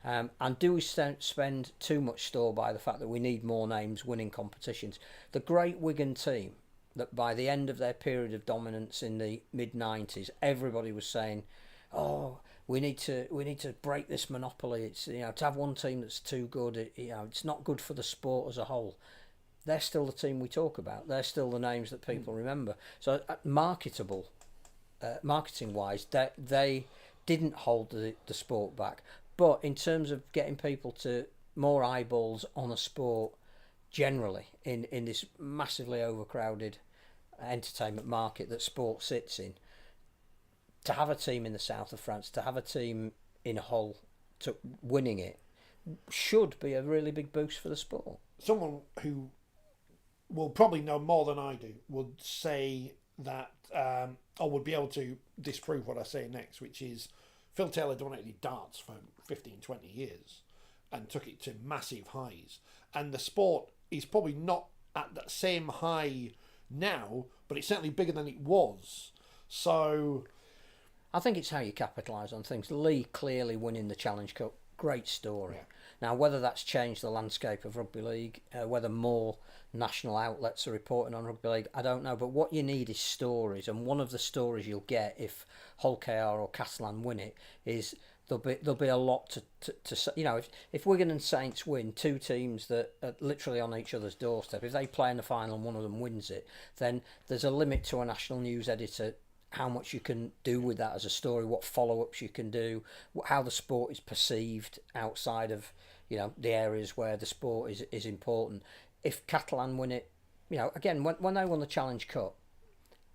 And do we spend too much store by the fact that we need more names winning competitions? The great Wigan team, that by the end of their period of dominance in the mid-90s, everybody was saying, "Oh, we need to break this monopoly. It's to have one team that's too good. It's not good for the sport as a whole." They're still the team we talk about. They're still the names that people remember. So marketing wise, they didn't hold the sport back. But in terms of getting people to more eyeballs on a sport generally in this massively overcrowded entertainment market that sport sits in, to have a team in the south of France, to have a team in Hull to winning it, should be a really big boost for the sport. Someone who will probably know more than I do would say that, or would be able to disprove what I say next, which is Phil Taylor dominated darts for 15, 20 years and took it to massive highs. And the sport is probably not at that same high now, but it's certainly bigger than it was. So I think it's how you capitalise on things. Lee clearly winning the Challenge Cup, great story. Yeah. Now, whether that's changed the landscape of rugby league, whether more national outlets are reporting on rugby league, I don't know. But what you need is stories, and one of the stories you'll get if Hull KR or Catalan win it is there'll be a lot to if Wigan and Saints win, 2 teams that are literally on each other's doorstep, if they play in the final and one of them wins it, then there's a limit to a national news editor how much you can do with that as a story, what follow-ups you can do, how the sport is perceived outside of the areas where the sport is important. If Catalan win it, again, when they won the Challenge Cup,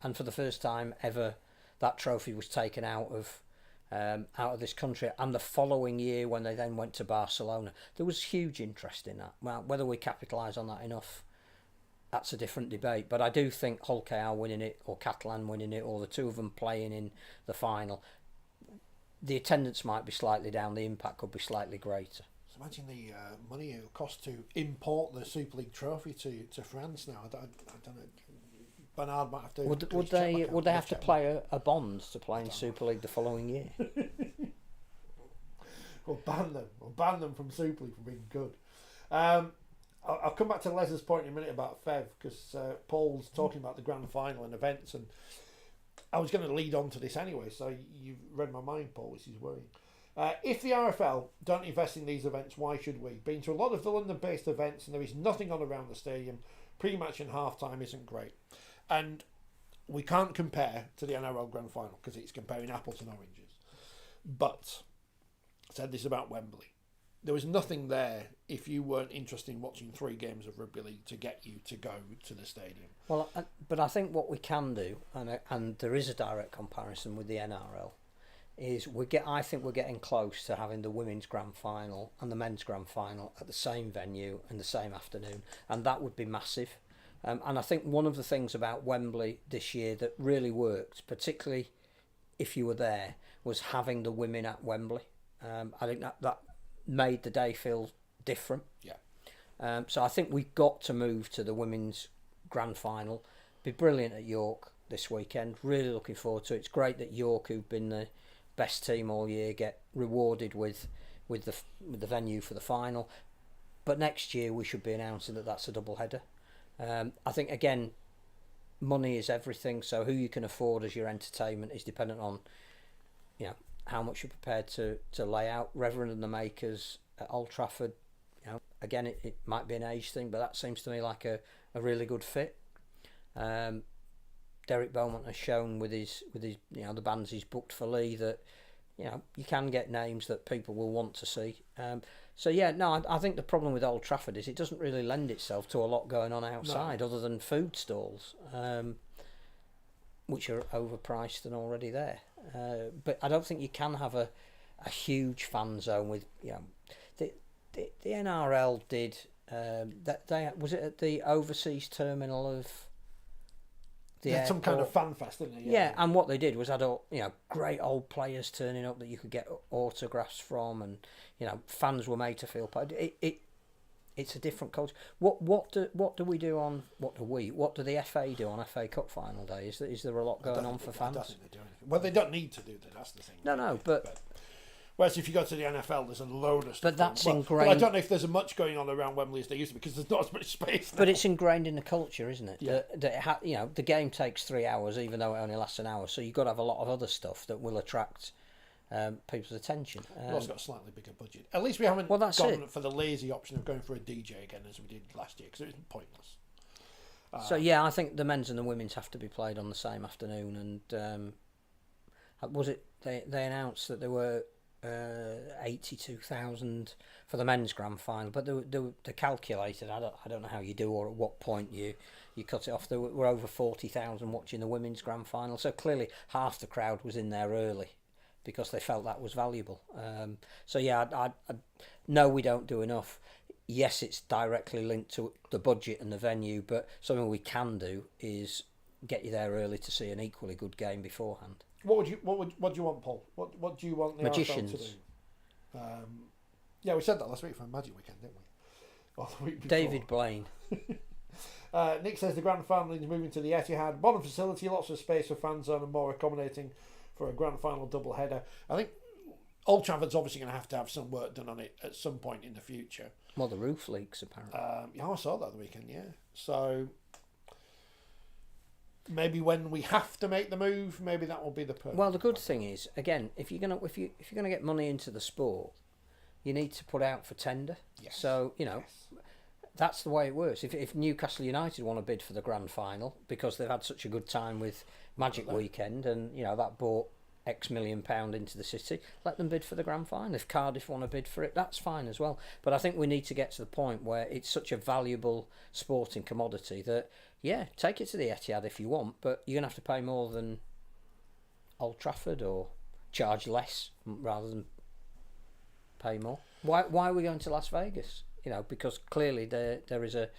and for the first time ever that trophy was taken out of this country, and the following year when they then went to Barcelona, there was huge interest in that. Well, whether we capitalise on that enough, that's a different debate. But I do think Hull KR winning it, or Catalan winning it, or the 2 of them playing in the final, the attendance might be slightly down, the impact could be slightly greater. Imagine the money it will cost to import the Super League trophy to France now. I don't know. Bernard might have to. Would they have to play a bond to play in Super League the following year? Or ban them. Or ban them from Super League for being good. I'll come back to Les's point in a minute about Fev, because Paul's talking about the grand final and events, and I was going to lead on to this anyway, so you've read my mind, Paul, which is worrying. If the RFL don't invest in these events, why should we? Been to a lot of the London-based events, and there is nothing on around the stadium. Pre-match and half-time isn't great. And we can't compare to the NRL grand final, because it's comparing apples and oranges. But I said this about Wembley. There was nothing there if you weren't interested in watching 3 games of rugby league to get you to go to the stadium. Well, but I think what we can do, and there is a direct comparison with the NRL, is I think we're getting close to having the women's grand final and the men's grand final at the same venue and the same afternoon, and that would be massive. And I think one of the things about Wembley this year that really worked, particularly if you were there, was having the women at Wembley. I think that made the day feel different. Yeah. So I think we've got to move to the women's grand final. Be brilliant at York this weekend. Really looking forward to it. It's great that York, who've been the best team all year, get rewarded with the venue for the final. But next year we should be announcing that that's a double header. I think again, money is everything. So who you can afford as your entertainment is dependent on, how much you're prepared to lay out. Reverend and the Makers at Old Trafford, again, it might be an age thing, but that seems to me like a really good fit. Derek Beaumont has shown with his the bands he's booked for Lee that you can get names that people will want to see. I think the problem with Old Trafford is it doesn't really lend itself to a lot going on outside other than food stalls, which are overpriced and already there. But I don't think you can have a huge fan zone with the NRL did that they was it at the overseas terminal of the airport? Some kind of fan fest, didn't it? Yeah, and what they did was had great old players turning up that you could get autographs from, and fans were made to feel part. It's a different culture. What do we do on what do the FA do on FA Cup final day? Is there a lot going on for fans? I don't think they do anything. Well, they don't need to do that. That's the thing. No, but whereas if you go to the NFL, there's a load of stuff. But that's ingrained. But I don't know if there's much going on around Wembley as there used to be, because there's not as much space now. But it's ingrained in the culture, isn't it? Yeah. The game takes 3 hours, even though it only lasts an hour. So you've got to have a lot of other stuff that will attract people's attention. We've also got a slightly bigger budget. At least we haven't gone for the lazy option of going for a DJ again as we did last year, because it was pointless. I think the men's and the women's have to be played on the same afternoon. And was it they announced that there were 82,000 for the men's grand final, but they calculated. I don't know how you do or at what point you cut it off. There were over 40,000 watching the women's grand final, so clearly half the crowd was in there early because they felt that was valuable. I know we don't do enough. Yes, it's directly linked to the budget and the venue, but something we can do is get you there early to see an equally good game beforehand. What do you want, Paul? What do you want the Magicians RFL to do? We said that last week for Magic Weekend, didn't we? Or the week before. David Blaine. Nick says the grand final is moving to the Etihad. Modern facility, lots of space for fan zone, and more accommodating for a grand final double header. I think Old Trafford's obviously going to have some work done on it at some point in the future. Well, the roof leaks apparently. I saw that the weekend. Yeah, so maybe when we have to make the move, maybe that will be the perfect. Well, the good thing is, again, if you're gonna get money into the sport, you need to put out for tender. Yes. So that's the way it works. If Newcastle United want to bid for the grand final because they've had such a good time with Magic Weekend and that brought X million pound into the city, let them bid for the grand final. If Cardiff want to bid for it, that's fine as well. But I think we need to get to the point where it's such a valuable sporting commodity that take it to the Etihad if you want, but you're gonna have to pay more than Old Trafford or charge less rather than pay more. Why are we going to Las Vegas? Because clearly there is a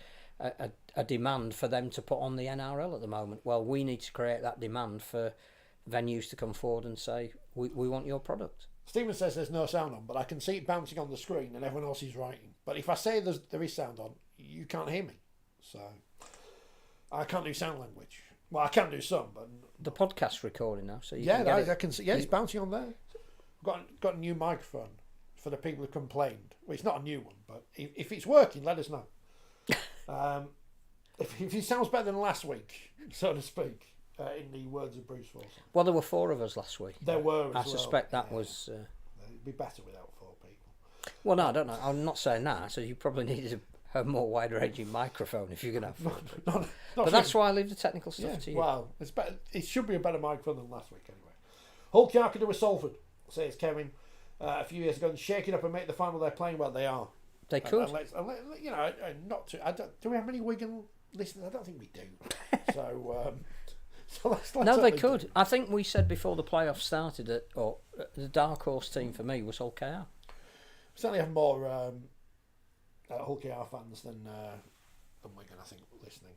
demand for them to put on the NRL at the moment. Well, we need to create that demand for venues to come forward and say we want your product. Stephen says there's no sound on, but I can see it bouncing on the screen and everyone else is writing. But if I say there is sound on, you can't hear me. So I can't do sound language. Well, I can do some, but the podcast's recording now, so I can see. Yeah, it's bouncing on there. Got a new microphone for the people who complained. Well, it's not a new one, but if it's working, let us know. If it sounds better than last week, so to speak. In the words of Bruce Wilson. Well, there were 4 of us last week. There were. I suspect that was. It'd be better without 4 people. Well, no, I don't know. I'm not saying that. So you probably needed a more wide-ranging microphone if you're going to have 4 people. But that's why I leave the technical stuff to you. Well, it's better. It should be a better microphone than last week anyway. Hull Car could do with Salford, says Kevin. A few years ago, and shake it up and make the final. They're playing well. They are. They could. You know, not to. Do we have any Wigan listeners? I don't think we do. So. So let's no, they could. I think we said before the playoffs started that, the dark horse team for me was Hull KR. We certainly have more Hull KR fans than Wigan, I think, listening.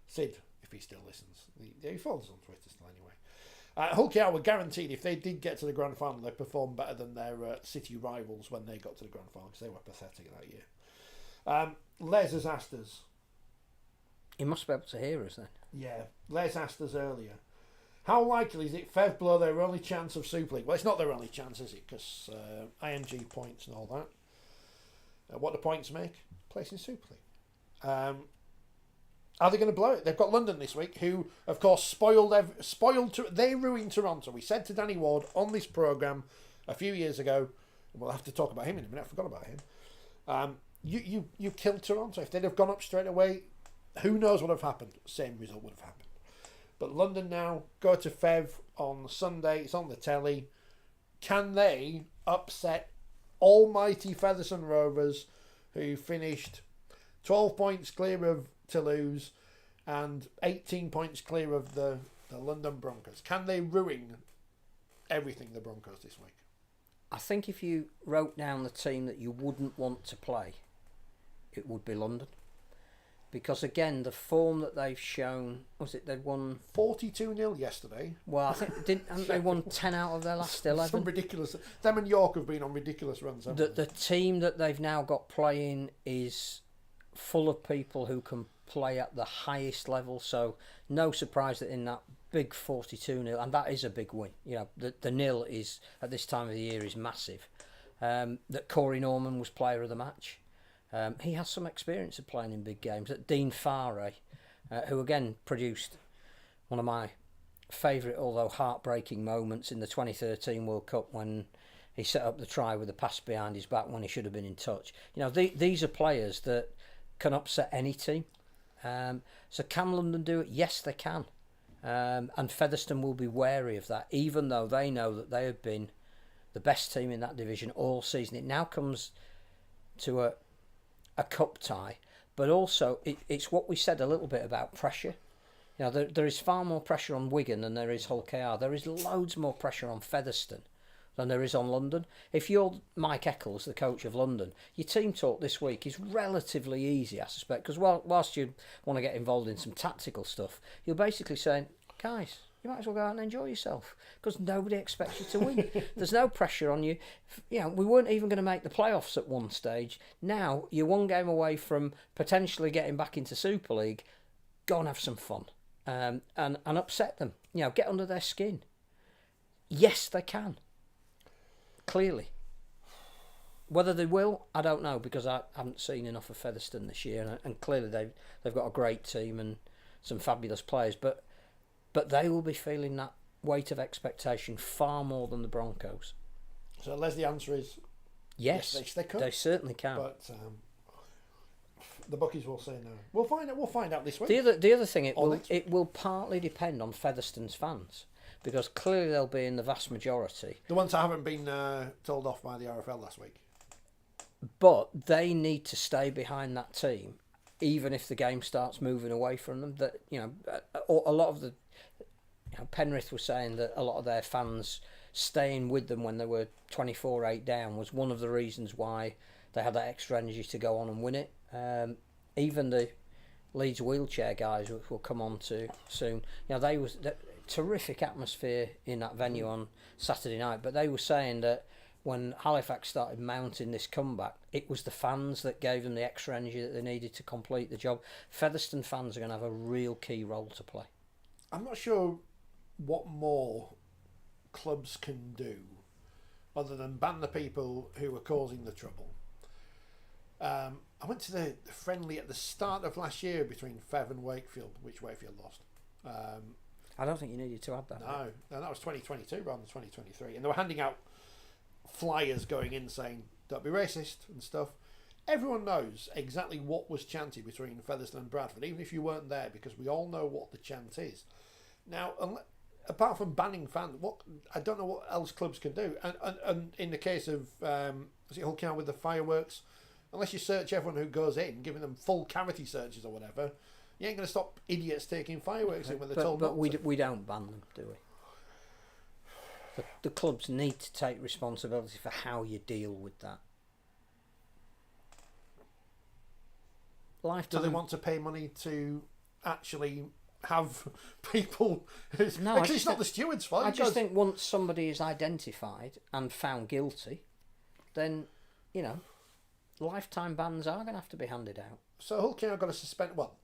Sid, if he still listens, he follows on Twitter still anyway. Hull KR were guaranteed if they did get to the grand final, they performed better than their city rivals when they got to the grand final because they were pathetic that year. Les has asked us. He must be able to hear us then. Yeah, Les asked us earlier. How likely is it Fev blow their only chance of Super League? Well, it's not their only chance, is it? Because IMG points and all that. What do points make? Place in Super League. Are they going to blow it? They've got London this week, who, of course, they ruined Toronto. We said to Danny Ward on this programme a few years ago, and we'll have to talk about him in a minute, I forgot about him. You killed Toronto. If they'd have gone up straight away, who knows what would have happened? Same result would have happened. But London now go to Fev on Sunday. It's on the telly. Can they upset almighty Featherstone Rovers, who finished 12 points clear of Toulouse and 18 points clear of the London Broncos? Can they ruin everything, the Broncos, this week? I think if you wrote down the team that you wouldn't want to play, it would be London. Because again, the form that they've shown, they won 42-0 yesterday. Well, I think haven't they won 10 out of their last 11? Some ridiculous. Them and York have been on ridiculous runs. The team that they've now got playing is full of people who can play at the highest level. So no surprise that in that big 42-0, and that is a big win. You know, the nil is at this time of the year is massive. That Corey Norman was player of the match. He has some experience of playing in big games. That Dean Farey, who again produced one of my favourite, although heartbreaking moments in the 2013 World Cup when he set up the try with a pass behind his back when he should have been in touch. You know, these are players that can upset any team. So can London do it? Yes, they can. And Featherstone will be wary of that, even though they know that they have been the best team in that division all season. It now comes to a cup tie, but also it's what we said a little bit about pressure. You know, there is far more pressure on Wigan than there is Hull KR. There is loads more pressure on Featherstone than there is on London. If you're Mike Eccles, the coach of London, your team talk this week is relatively easy, I suspect, because whilst you want to get involved in some tactical stuff, you're basically saying, guys, you might as well go out and enjoy yourself because nobody expects you to win. There's no pressure on you. You know, we weren't even going to make the playoffs at one stage. Now you're one game away from potentially getting back into Super League. Go and have some fun and upset them. You know, get under their skin. Yes, they can. Clearly. Whether they will, I don't know because I haven't seen enough of Featherstone this year, and clearly they've got a great team and some fabulous players, but they will be feeling that weight of expectation far more than the Broncos. So, Les, the answer is yes, they could. They certainly can. But the bookies will say no. We'll find out this week. The other thing, it will partly depend on Featherstone's fans because clearly they'll be in the vast majority. The ones that haven't been told off by the RFL last week. But they need to stay behind that team, even if the game starts moving away from them. That a lot of the. Penrith was saying that a lot of their fans staying with them when they were 24-8 down was one of the reasons why they had that extra energy to go on and win it. Even the Leeds wheelchair guys, which we'll come on to soon, they was terrific atmosphere in that venue on Saturday night. But they were saying that when Halifax started mounting this comeback, it was the fans that gave them the extra energy that they needed to complete the job. Featherstone fans are going to have a real key role to play. I'm not sure what more clubs can do other than ban the people who were causing the trouble. I went to the friendly at the start of last year between Fev and Wakefield, which Wakefield lost. I don't think you needed to add that. No, that was 2022 rather than 2023. And they were handing out flyers going in saying, don't be racist and stuff. Everyone knows exactly what was chanted between Featherstone and Bradford, even if you weren't there, because we all know what the chant is. Now, apart from banning fans, I don't know what else clubs can do. And in the case of was it Hull County with the fireworks, unless you search everyone who goes in, giving them full cavity searches or whatever, you ain't going to stop idiots taking fireworks in when they're told not to. But we don't ban them, do we? The clubs need to take responsibility for how you deal with that. Lifetime. Do they want to pay money to actually have people? No, actually, it's not the steward's fault. I just think once somebody is identified and found guilty, then, you know, lifetime bans are going to have to be handed out. So Hull County got to suspend. Well,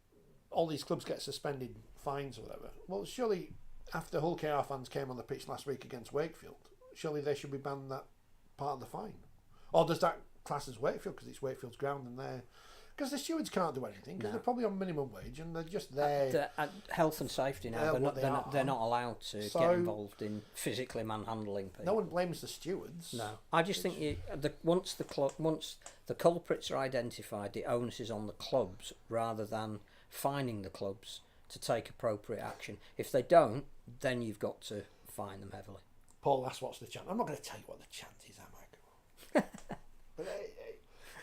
all these clubs get suspended fines or whatever. Well, surely after Hull KR fans came on the pitch last week against Wakefield, surely they should be banned that part of the fine. Or does that class as Wakefield because it's Wakefield's ground and they're... Because the stewards can't do anything because they're probably on minimum wage and they're just there. Health and safety now, they're not allowed to get involved in physically manhandling people. No one blames the stewards. No, I just think once the culprits are identified, the onus is on the clubs rather than fining the clubs to take appropriate action. If they don't, then you've got to fine them heavily. Paul, that's what's the chant. I'm not going to tell you what the chant is, am I?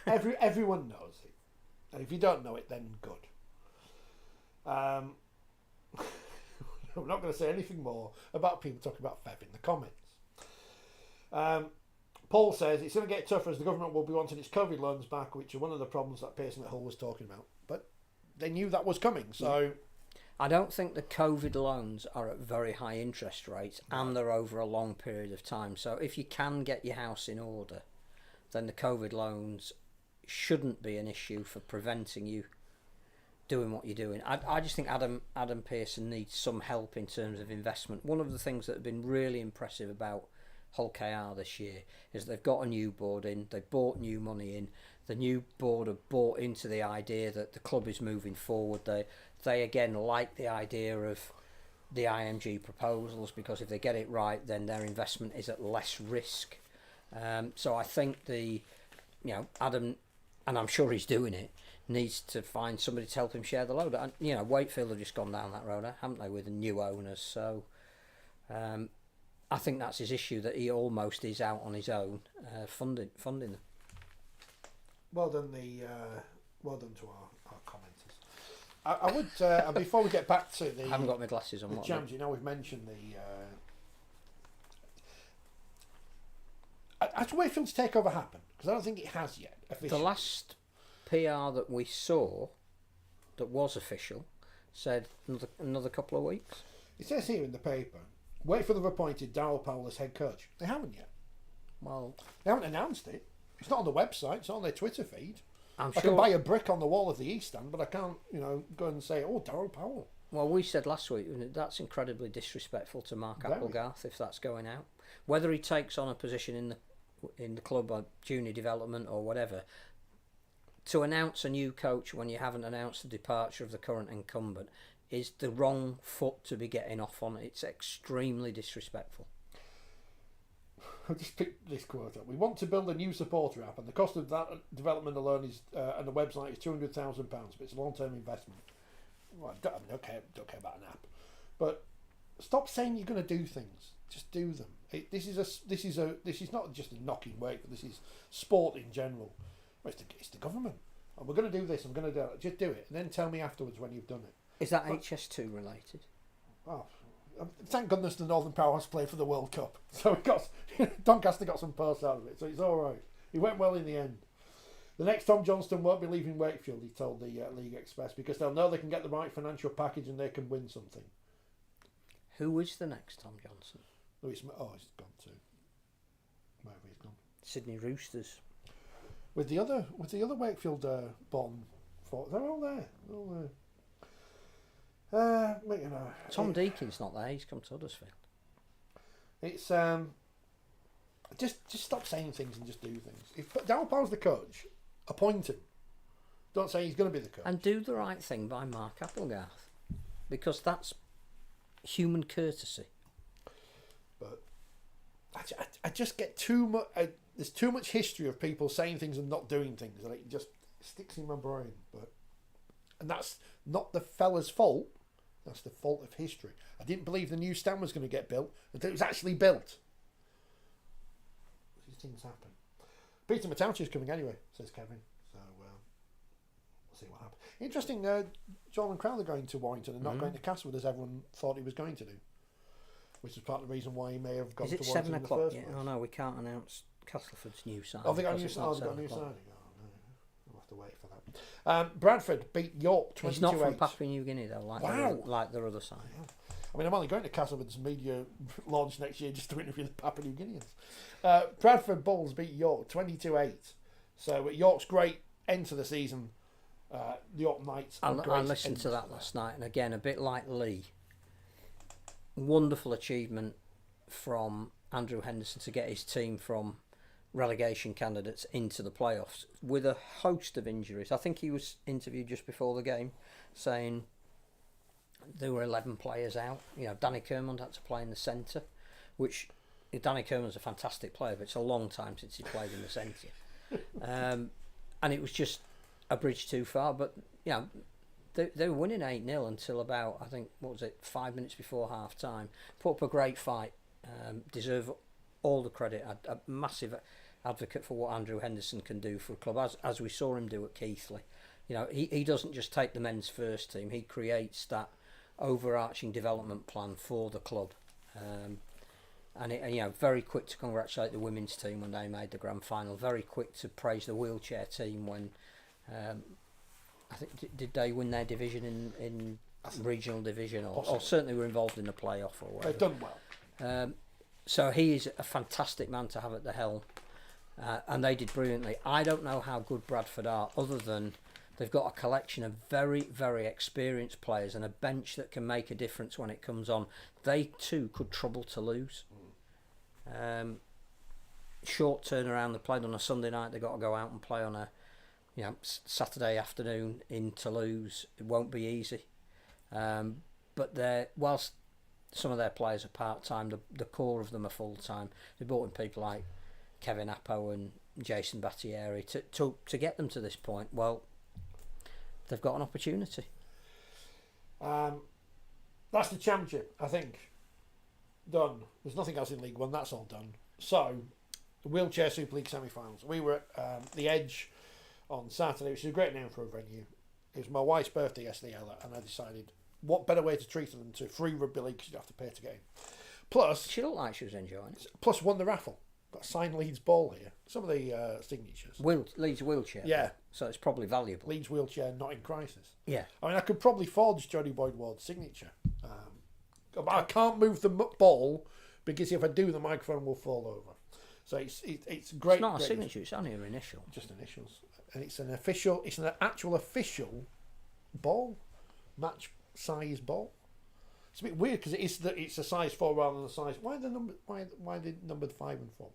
But everyone knows it. And if you don't know it, then good. I'm not going to say anything more about people talking about Fev in the comments. Paul says it's going to get tougher as the government will be wanting its COVID loans back, which are one of the problems that Pearson at Hull was talking about. But they knew that was coming, so... I don't think the COVID loans are at very high interest rates and they're over a long period of time. So if you can get your house in order, then the COVID loans shouldn't be an issue for preventing you doing what you're doing. I just think Adam Pearson needs some help in terms of investment. One of the things that have been really impressive about Hull KR this year is they've got a new board in, they've bought new money in, the new board have bought into the idea that the club is moving forward. They again like the idea of the IMG proposals because if they get it right then their investment is at less risk. So I think Adam, and I'm sure he's doing it, needs to find somebody to help him share the load. And Wakefield have just gone down that road, haven't they, with the new owners? So I think that's his issue, that he almost is out on his own funding them. Well done to our commenters. I would before we get back to the... I haven't got my glasses on. The jams, we've mentioned the... Has Wakefield's takeover happened? Because I don't think it has yet. Officially. The last PR that we saw that was official said another couple of weeks. It says here in the paper, Wakefield have appointed Darryl Powell as head coach. They haven't yet. Well, they haven't announced it. It's not on the website. It's not on their Twitter feed. I can buy a brick on the wall of the East Stand, but I can't, go and say, "Oh, Darryl Powell." Well, we said last week that's incredibly disrespectful to Mark Applegarth if that's going out. Whether he takes on a position in the club or junior development or whatever, to announce a new coach when you haven't announced the departure of the current incumbent is the wrong foot to be getting off on. It's extremely disrespectful. I'll just pick this quote up. We want to build a new supporter app, and the cost of that development alone is and the website is £200,000, but it's a long-term investment. Well, I don't care about an app, but stop saying you're going to do things. Just do them. This is not just a knocking weight, but this is sport in general. It's the government. And we're going to do this. I'm going to do it. Just do it, and then tell me afterwards when you've done it. Is that HS2 related? Oh, thank goodness the Northern Powerhouse played for the World Cup, so Doncaster got some posts out of it, so it's all right. It went well in the end. The next Tom Johnston won't be leaving Wakefield, he told the League Express, because they'll know they can get the right financial package and they can win something. Who is the next Tom Johnson? He's gone too. Wherever he's gone. Sydney Roosters. With the other Wakefield born folk, they're all there. They're all there. But, you know, Tom Deakin's not there. He's come to Huddersfield. It's just stop saying things and just do things. If Darryl Powell's the coach, appoint him. Don't say he's going to be the coach. And do the right thing by Mark Applegarth, because that's human courtesy. But I just get too much. There's too much history of people saying things and not doing things, and it just sticks in my brain. And that's not the fella's fault. That's the fault of history. I didn't believe the new stand was going to get built until it was actually built. These things happen. Peter Matauchi's coming anyway, says Kevin. So we'll see what happens. Interesting. Jordan Crowther going to Warrington and not going to Castlewood as everyone thought he was going to do, which is part of the reason why he may have gone to Warrington. Is it 7 o'clock? In the first place. Oh no, we can't announce Castleford's new signing. Oh, they got a new signing. Oh, they've got a new signing. Oh no, we'll have to wait for that. Bradford beat York 22-8. He's not from Papua New Guinea though, like their other side. Yeah. I mean, I'm only going to Castlewood's media launch next year just to interview the Papua New Guineans. Bradford Bulls beat York 22-8. So York's great end to the season. The York Knights. I listened to that last night, and again, a bit like Lee. Wonderful achievement from Andrew Henderson to get his team from relegation candidates into the playoffs with a host of injuries. I think he was interviewed just before the game saying there were 11 players out. You know, Danny Kermond had to play in the centre, which Danny Kermond's a fantastic player, but it's a long time since he played in the centre. And it was just a bridge too far. But, you know, they were winning 8-0 until about, I think, 5 minutes before half time. Put up a great fight. Deserve all the credit. A massive advocate for what Andrew Henderson can do for a club, as we saw him do at Keighley. You know, he doesn't just take the men's first team, he creates that overarching development plan for the club. And you know, very quick to congratulate the women's team when they made the grand final, very quick to praise the wheelchair team when I think did they win their division in regional division or certainly were involved in the playoff or whatever. They've done well. So he is a fantastic man to have at the helm, and they did brilliantly. I don't know how good Bradford are, other than they've got a collection of very, very experienced players and a bench that can make a difference when it comes on. They too could trouble to lose. Short turnaround. They played on a Sunday night. They got to go out and play on a Saturday afternoon in Toulouse. It won't be easy. But whilst some of their players are part-time, the core of them are full-time. They brought in people like Kevin Appo and Jason Battieri to get them to this point. Well, they've got an opportunity. That's the championship, I think. Done. There's nothing else in League One. That's all done. So, the Wheelchair Super League semi-finals. We were at The Edge on Saturday, which is a great name for a venue. It was my wife's birthday yesterday, Ella, and I decided what better way to treat her than to free rugby league because you have to pay to get in. Plus, she looked like she was enjoying it. Plus, won the raffle. Got a signed Leeds ball here. Some of the signatures. Leeds wheelchair. Yeah. So it's probably valuable. Leeds wheelchair, not in crisis. Yeah. I mean, I could probably forge Johnny Boyd Ward's signature. But I can't move the ball because if I do, the microphone will fall over. So it's great. It's not a signature. It's only her initial. Just initials, and it's an official. It's an actual official ball, match size ball. It's a bit weird because it's a size 4 rather than a size. Why the numbered 5 and 4?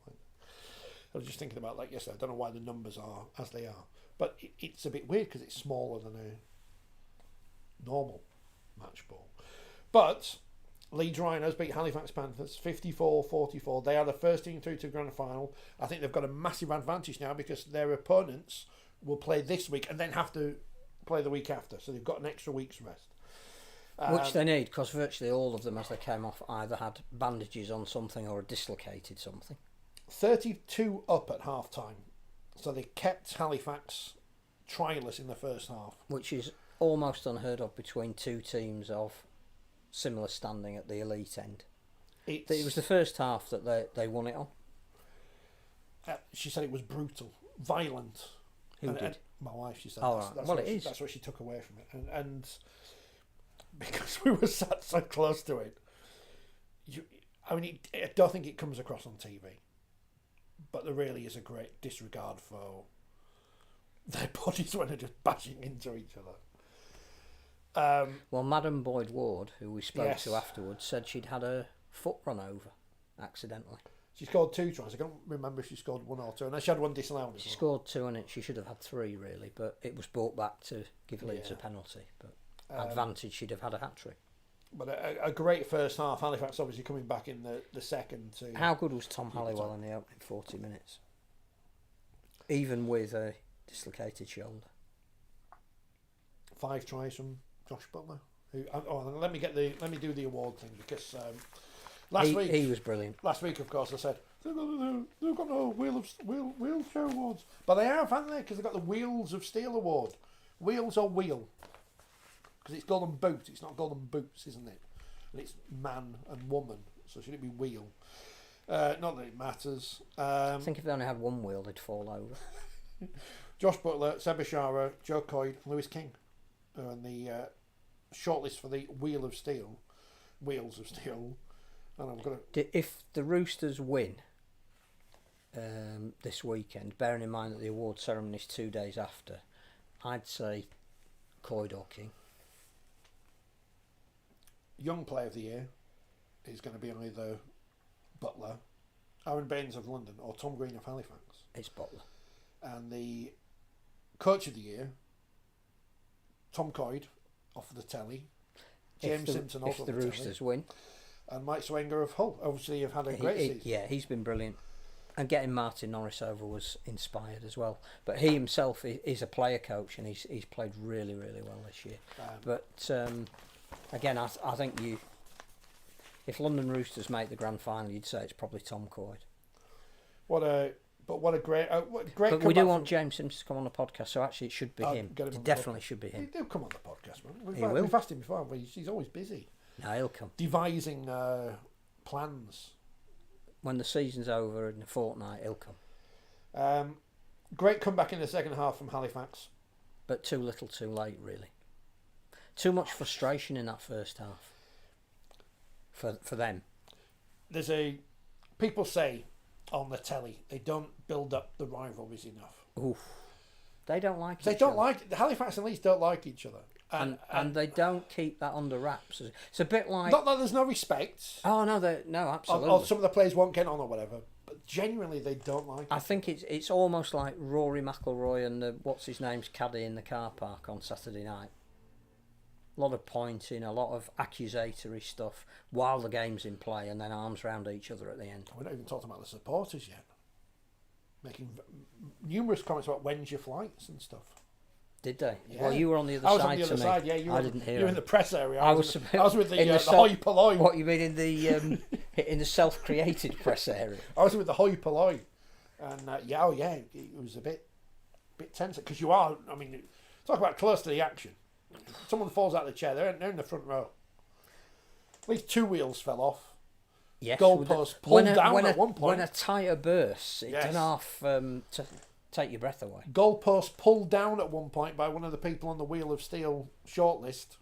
I was just thinking about like yesterday. I don't know why the numbers are as they are, but it's a bit weird because it's smaller than a normal match ball. But Leeds Rhinos beat Halifax Panthers 54-44. They are the first team through to the grand final. I think they've got a massive advantage now because their opponents will play this week and then have to play the week after. So they've got an extra week's rest. Which they need because virtually all of them as they came off either had bandages on something or dislocated something. 32 up at half time. So they kept Halifax trialless in the first half. Which is almost unheard of between two teams of similar standing at the elite end. It was the first half that they won it on. She said it was brutal, violent. Who did? My wife, she said. Oh, that's it is. That's what she took away from it. And because we were sat so close to it, I don't think it comes across on TV. but there really is a great disregard for their bodies when they're just bashing into each other. Well, Madam Boyd Ward, who we spoke Yes. to afterwards, said she'd had her foot run over accidentally. She scored 2 tries. I can't remember if she scored 1 or 2, and she had 1 disallowed. As She well. scored 2 in it. She should have had 3 really, but it was brought back to give Leeds Yeah. a penalty. But advantage, she'd have had a hat trick. But a great first half. Halifax obviously coming back in the second to. How good was Tom Halliwell in the opening 40 minutes? Even with a dislocated shoulder. 5 tries from Josh Butler. Who? Let me do the award thing because last week he was brilliant. Last week, of course, I said they've got no wheelchair awards, but they have, haven't they? Because they've got the Wheels of Steel award. Wheels or wheel? Because it's golden boot. It's not golden boots, isn't it? And it's man and woman. So should it be wheel? Not that it matters. I think if they only had one wheel, they'd fall over. Josh Butler, Seb Bishara, Joe Coyd, Lewis King are on the shortlist for the Wheels of Steel. And I'm gonna. If the Roosters win this weekend, bearing in mind that the award ceremony is 2 days after, I'd say Coyd or King. Young Player of the Year is going to be either Butler, Aaron Baines of London, or Tom Green of Halifax. It's Butler. And the Coach of the Year, Tom Coyd off the telly, James Simpson off if the the Roosters telly, win, and Mike Swenger of Hull. Obviously, have had a great season. Yeah, he's been brilliant. And getting Martin Norris over was inspired as well. But he himself is a player coach, and he's played really, really well this year. But again, I think if London Roosters make the grand final, you'd say it's probably Tom Coyd. What a great But we do want James Simpson to come on the podcast, so actually it should be him. It definitely should be He him. do come on the podcast, man. He will. We've asked him before, but he's always busy No, he'll come. devising plans. When the season's over in a fortnight, he'll come. Great comeback in the second half from Halifax. But too little, too late, really. Too much frustration in that first half. For them. People say on the telly they don't build up the rivalries enough. Oof. They don't like They each don't other. like Halifax and Leeds don't like each other, And they don't keep that under wraps. It's a bit like... not that there's no respect. Oh, no, absolutely. Or some of the players won't get on or whatever, but genuinely they don't like. I think it's almost like Rory McIlroy and what's his name's caddy in the car park on Saturday night. A lot of pointing, a lot of accusatory stuff while the game's in play, and then arms round each other at the end. We're not even talking about the supporters yet. Making numerous comments about when's your flights and stuff. Did they? Yeah. Well, you were on the other I was side on the to other me. side. Yeah, you I were, didn't hear you were in it. the press area. I I was was with the hoi polloi. What you mean in the in the self-created press area? I was with the hoi polloi, and it was a bit tense because you are. I mean, talk about close to the action. Someone falls out of the chair. They're in the front row. At least 2 wheels fell off. Yes. Goalpost pulled down at one point. When a tyre bursts, it Yes. doesn't half to take your breath away. Goalpost pulled down at one point by one of the people on the Wheel of Steel shortlist.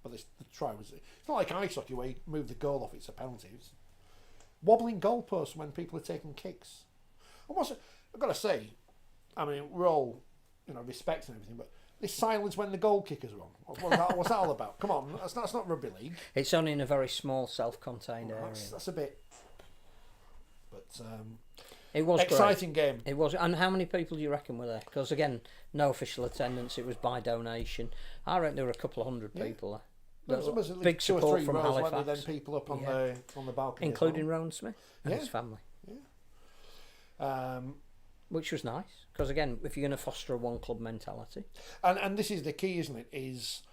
But the try was... It's not like ice hockey where you move the goal off, it's a penalty. It's wobbling goalposts when people are taking kicks. I've got to say, I mean, we're all, respect and everything, but this silence when the goal kicker's wrong. What's that all about? Come on, that's not rugby league. It's only in a very small, self-contained area. That's a bit... But... It was exciting great. game. It was. And how many people do you reckon were there? Because again, no official attendance. It was by donation. I reckon there were a couple of hundred people there. There was at least Big 2 or support 3 from rows, Halifax. weren't there, then people up on the balcony, including as well. Rowan Smith and his family, Yeah. which was nice. Because again, if you're going to foster a one club mentality, And this is the key, isn't it? Is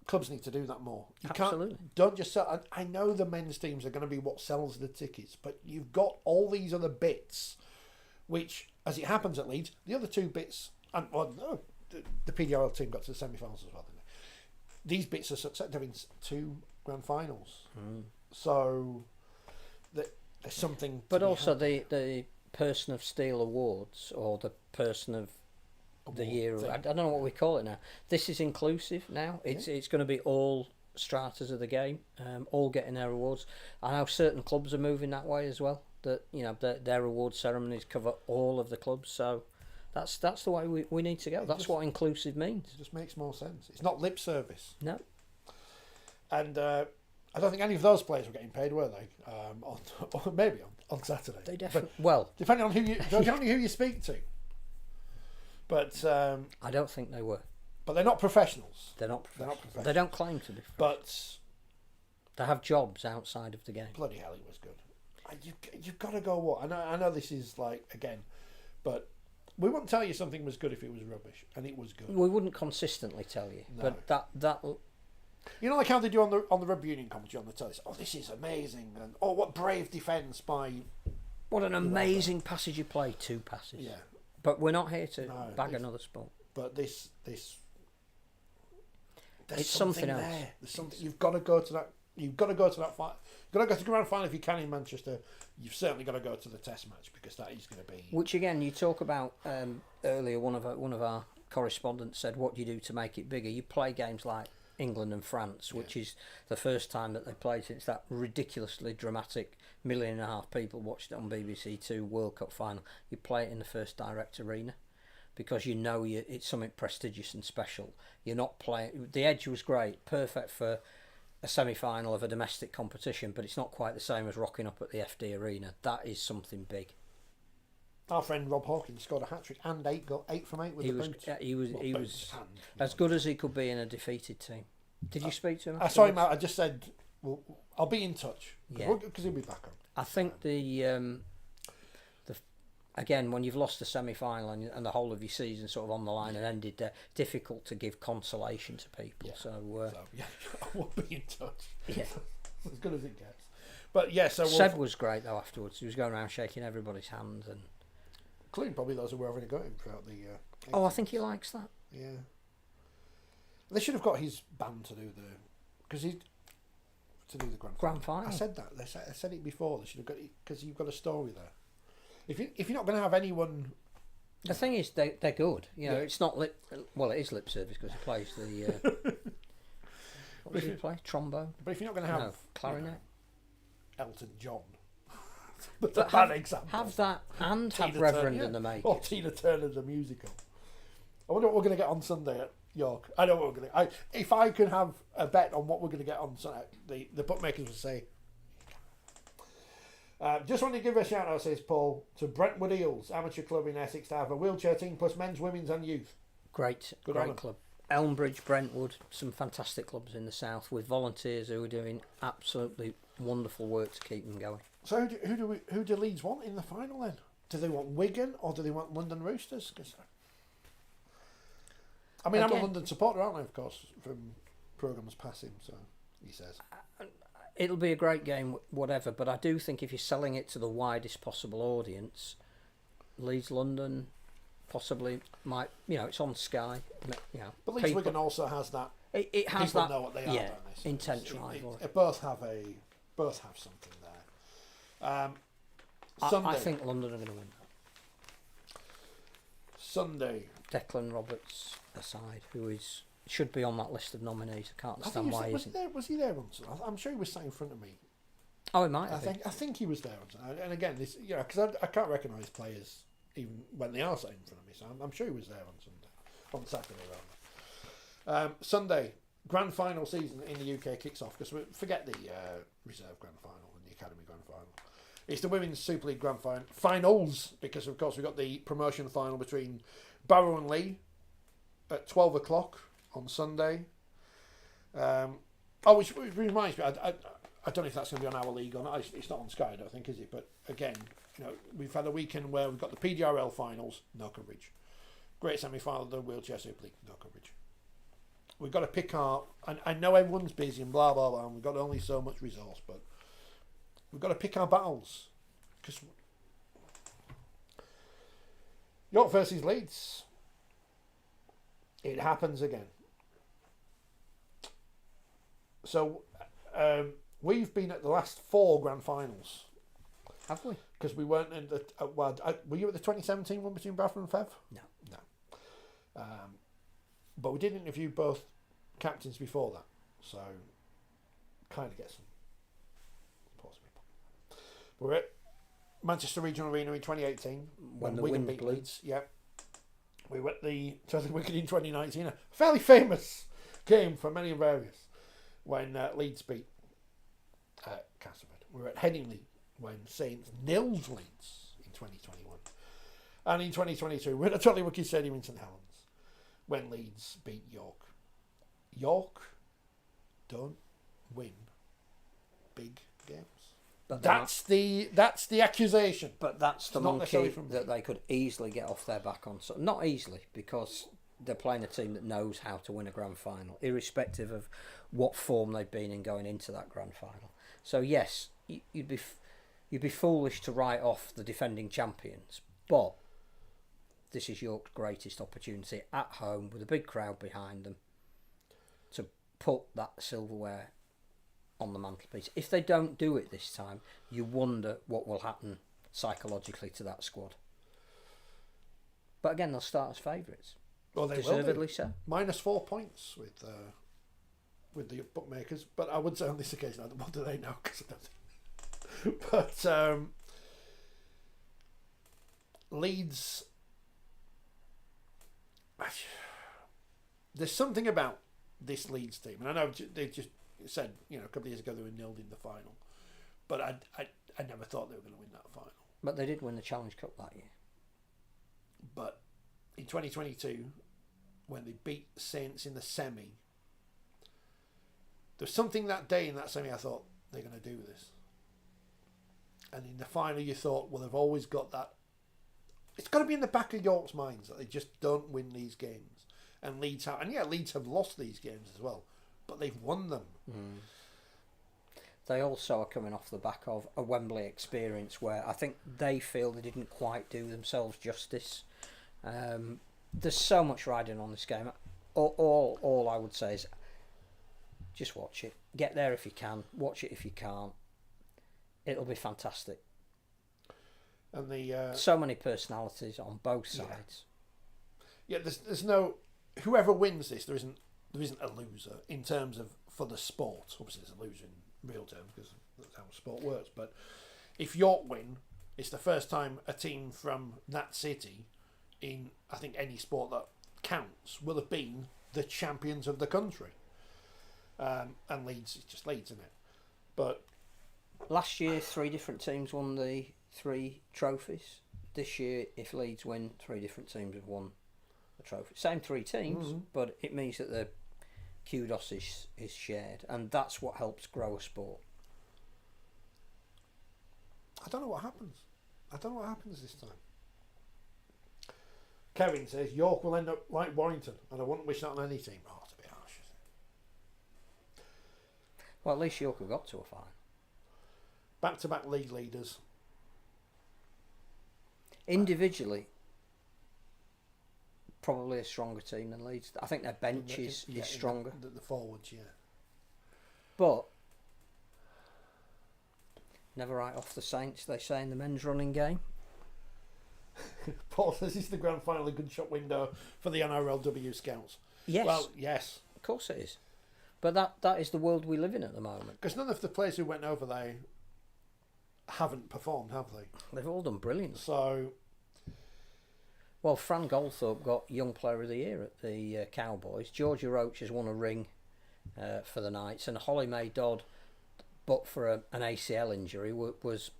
clubs need to do that more. You Absolutely. Don't just sell. I know the men's teams are going to be what sells the tickets, but you've got all these other bits, which, as it happens at Leeds, the other 2 bits, and the PDRL team got to the semi-finals as well, didn't they? These bits are success. They're in 2 grand finals, so there's something. but also the Person of Steel Awards or the Person of the Year. I don't know what we call it now. This is inclusive now. It's going to be all stratas of the game, all getting their awards. I know certain clubs are moving that way as well. that their award ceremonies cover all of the clubs. So that's the way we need to go. That's what inclusive means. It just makes more sense. It's not lip service. No. And I don't think any of those players were getting paid, were they? Or maybe on Saturday. They definitely. Well, depending on who you speak to. But I don't think they were. But they're not professionals. They're not professionals. They don't claim to be. But they have jobs outside of the game. Bloody hell, it was good. You've got to go. What I know this is like again, but we wouldn't tell you something was good if it was rubbish, and it was good. We wouldn't consistently tell you, no. But that. You know, like how they do on the rugby union commentary on the telly. Oh, this is amazing, and oh, what brave defence by. What an amazing passage of play, 2 passes. Yeah. But we're not here to bag another sport. But there's it's something else. There. There's something. You've got to go to that. You've got to go to that fight. You've got to go to the grand final if you can in Manchester. You've certainly got to go to the Test match because that is going to be. Which again, you talk about earlier. One of our correspondents said, "What do you do to make it bigger?" You play games like England and France, which is the first time that they played since that ridiculously dramatic 1.5 million people watched it on BBC Two World Cup final. You play it in the first direct arena because it's something prestigious and special. You're not playing. The Edge was great, perfect for a semi-final of a domestic competition, but it's not quite the same as rocking up at the FD Arena. That is something big. Our friend Rob Hawkins scored a hat-trick and 8 from 8 with the boots. He was as good as he could be in a defeated team. Did you speak to him? I saw him out. I just said, well, I'll be in touch. Because he'll be back on. I think the again, when you've lost the semi-final and the whole of your season sort of on the line and ended there, difficult to give consolation to people. Yeah. So I will be in touch. Yeah. As good as it gets. But yeah, so Seb was great though afterwards. He was going around shaking everybody's hands and including probably those who were having a go at him throughout the. I think he likes that. Yeah. They should have got his band to do the grand final. I said that. I said it before. They should have got it because you've got a story there. If you're not going to have anyone. The thing is, they're good. It's not lip. Well, it is lip service because he plays the. What does he play? Trombone. But if you're not going to have clarinet, Elton John. That's a bad example. Have that and Tina have Reverend in the making. Or Tina Turner the musical. I wonder what we're going to get on Sunday at York. I know what we're going to. If I could have a bet on what we're going to get on Sunday, the bookmakers would say. Just wanted to give a shout out, says Paul, to Brentwood Eels, amateur club in Essex, to have a wheelchair team plus men's, women's, and youth. Great club. Elmbridge, Brentwood, some fantastic clubs in the south with volunteers who are doing absolutely wonderful work to keep them going. So who do Leeds want in the final then? Do they want Wigan or do they want London Roosters? I mean, I'm a London supporter, aren't I? Of course, from programmes past him. So he says. It'll be a great game, whatever, but I do think if you're selling it to the widest possible audience, Leeds London possibly might, it's on Sky. But Leeds Wigan also has that. It has people that. Know what they are, don't they? Intense rivalry. Both have something there. Sunday. I think London are going to win that. Sunday. Declan Roberts aside, who should be on that list of nominees. I can't understand why he isn't. Was he there once? I'm sure he was sat in front of me. Oh, he might have. I think he was there once. And again, this because I can't recognise players even when they are sat in front of me. So I'm sure he was there on Saturday rather. Sunday, grand final season in the UK kicks off because forget the reserve grand final and the academy grand final. It's the women's Super League grand finals because of course we've got the promotion final between Barrow and Lee at 12 o'clock. On Sunday. Which reminds me, I don't know if that's going to be on our league or not. It's not on Sky, I don't think, is it? But again, we've had a weekend where we've got the PDRL finals, no coverage. Great semi-final of the Wheelchair Super League, no coverage. We've got to pick our. I know everyone's busy and blah blah blah. And we've got only so much resource, but we've got to pick our battles because York versus Leeds. It happens again. So, we've been at the last 4 grand finals. Have we? Because we weren't in the... were you at the 2017 one between Bradford and Fev? No. But we did interview both captains before that. So, kind of get some... Possibly. Manchester Regional Arena in 2018 When the Wigan wind beat blew. Leeds. Yeah, we were at the Chelsea Wigan in 2019, a fairly famous game for many and various, when Leeds beat Castleford. We were at Headingley when Saints nilled Leeds in 2021, and in 2022 we're at Totally Wiki Stadium in St Helens when Leeds beat York. York don't win big games. But That's the accusation. But that's the It's not necessarily monkey from that they could easily get off their back on. So not easily, because they're playing a team that knows how to win a grand final, irrespective of what form they've been in going into that grand final. So yes, you'd be foolish to write off the defending champions, but this is York's greatest opportunity at home with a big crowd behind them to put that silverware on the mantelpiece. If they don't do it this time, you wonder what will happen psychologically to that squad. But again, they'll start as favourites. Well, they Deservedly will so. Minus 4 points with the bookmakers, but I would say on this occasion, what do they know? Because I don't think. But Leeds, there's something about this Leeds team, and I know they just said, a couple of years ago they were nilled in the final, but I never thought they were going to win that final. But they did win the Challenge Cup that year. But in 2022, when they beat Saints in the semi, there's something that day in that semi I thought they're going to do this. And in the final you thought, well, they've always got that. It's got to be in the back of York's minds that they just don't win these games. And Leeds have, Leeds have lost these games as well, but they've won them. Mm. They also are coming off the back of a Wembley experience where I think they feel they didn't quite do themselves justice. There's so much riding on this game. All I would say is just watch it. Get there if you can. Watch it if you can't. It'll be fantastic. And the so many personalities on both sides. Yeah, there's no, whoever wins this, there isn't a loser in terms of for the sport. Obviously, there's a loser in real terms because that's how sport works. But if York win, it's the first time a team from that city, in I think any sport that counts, will have been the champions of the country. And Leeds, it's just Leeds, isn't it? But last year, 3 different teams won the 3 trophies. This year, if Leeds win, 3 different teams have won the trophy. Same 3 teams, but it means that the kudos is shared, and that's what helps grow a sport. I don't know what happens. I don't know what happens this time. Kevin says York will end up like Warrington, and I wouldn't wish that on any team. Oh, it's a bit harsh, isn't it? Well, at least York have got to a final. Back-to-back league leaders. Individually, probably a stronger team than Leeds. I think their bench is stronger. The forwards, yeah. But never write off the Saints, they say in the men's running game. Paul says, is the grand final a good shot window for the NRLW scouts? Yes. Well, yes. Of course it is. But that is the world we live in at the moment. Because none of the players who went over there haven't performed, have they? They've all done brilliant. So, well, Fran Goldthorpe got Young Player of the Year at the Cowboys. Georgia Roach has won a ring for the Knights, and Holly May Dodd, but for an ACL injury, was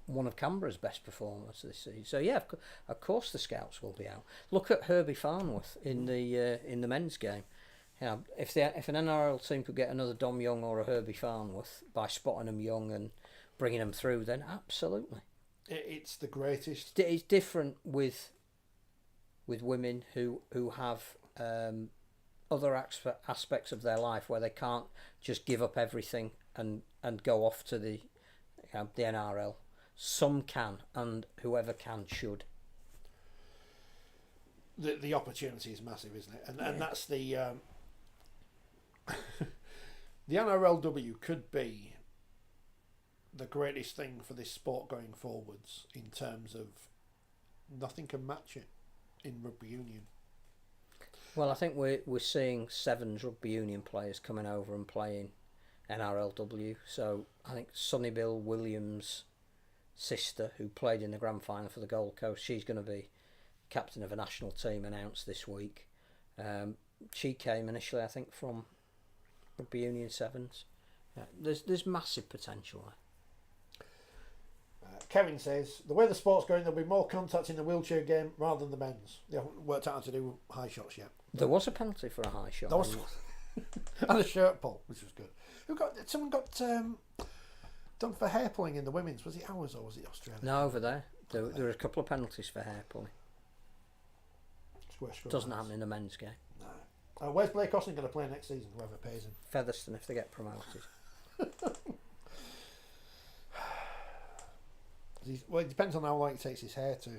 one of Canberra's best performers this season. So yeah, of course the scouts will be out. Look at Herbie Farnworth in the men's game. Yeah, if an NRL team could get another Dom Young or a Herbie Farnworth by spotting them young and bringing them through, then absolutely. It's the greatest. It's different with women who have other aspects of their life where they can't just give up everything and go off to the NRL. Some can, and whoever can should. The opportunity is massive, isn't it? And that's the the NRLW could be the greatest thing for this sport going forwards in terms of nothing can match it in rugby union. Well, I think we're seeing Sevens rugby union players coming over and playing NRLW. So I think Sonny Bill Williams, sister, who played in the grand final for the Gold Coast, she's going to be captain of a national team, announced this week. She came initially, I think, from Rugby Union Sevens. There's massive potential there. Kevin says, the way the sport's going, there'll be more contact in the wheelchair game rather than the men's. They haven't worked out how to do high shots yet. There was a penalty for a high shot. There was and a shirt pull, which was good. Someone got done for hair pulling in the women's. Was it ours or was it Australia? No, over there. There were a couple of penalties for hair pulling. Doesn't happen in the men's game. No. Where's Blake Austin going to play next season, whoever pays him? Featherstone, if they get promoted. Well, it depends on how long it takes his hair to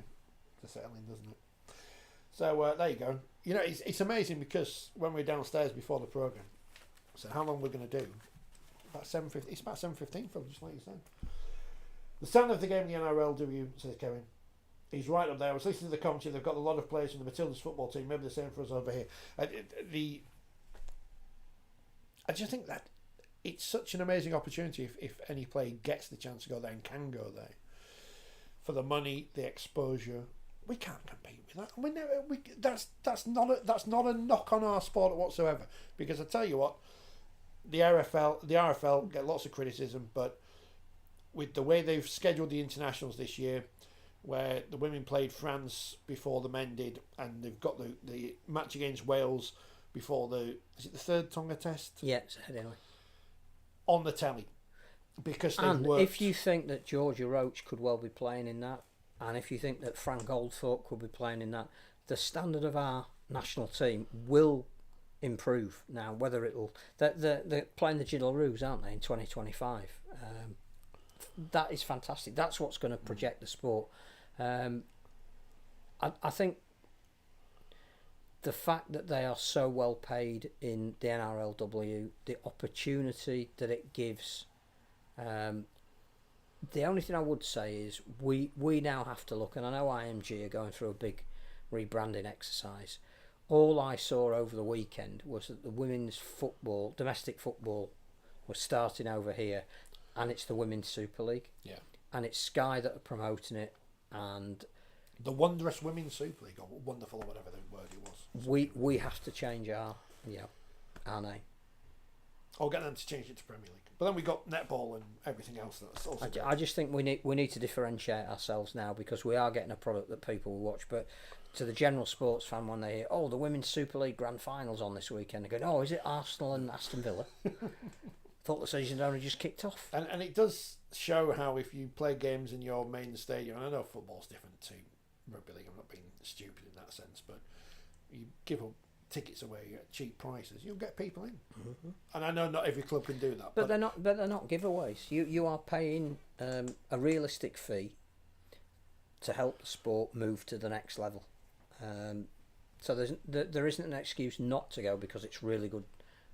settle in, doesn't it? So there you go. You know, it's amazing because when we're downstairs before the programme, so how long we're going to do? About 7:50. It's about 7:15 from just like you said. The sound of the game in the NRLW, says Kevin. He's right up there. I was listening to the commentary. They've got a lot of players from the Matildas football team. Maybe the same for us over here. I just think that it's such an amazing opportunity if any player gets the chance to go there and can go there. For the money, the exposure, we can't compete with that. That's not a knock on our sport whatsoever. Because I tell you what, the RFL get lots of criticism, but with the way they've scheduled the internationals this year, where the women played France before the men did, and they've got the match against Wales before the third Tonga test? Yeah, it's anyway. On the telly. Because they've and worked. If you think that Georgia Roach could well be playing in that, and if you think that Frank Goldthorpe could be playing in that, the standard of our national team will improve now. Whether it'll... They're playing the Jiddle-Roos, aren't they, in 2025? That is fantastic. That's what's going to project the sport. I think the fact that they are so well paid in the NRLW, the opportunity that it gives... the only thing I would say is we now have to look, and I know IMG are going through a big rebranding exercise. All I saw over the weekend was that the women's football, domestic football, was starting over here, and it's the Women's Super League. Yeah. And it's Sky that are promoting it, and the wondrous Women's Super League, or wonderful, or whatever the word it was. We have to change our name. Or get them to change it to Premier League. But then we got netball and everything else. That's also I just think we need to differentiate ourselves now, because we are getting a product that people will watch. But to the general sports fan, when they hear, oh, the Women's Super League Grand Finals on this weekend, they go, oh, is it Arsenal and Aston Villa? Thought the season had only just kicked off. And it does show how if you play games in your main stadium, and I know football's different to rugby league, I'm not being stupid in that sense, but you give up tickets away at cheap prices, you'll get people in. Mm-hmm. And I know not every club can do that. But they're not giveaways. You are paying a realistic fee to help the sport move to the next level. So there isn't an excuse not to go, because it's really good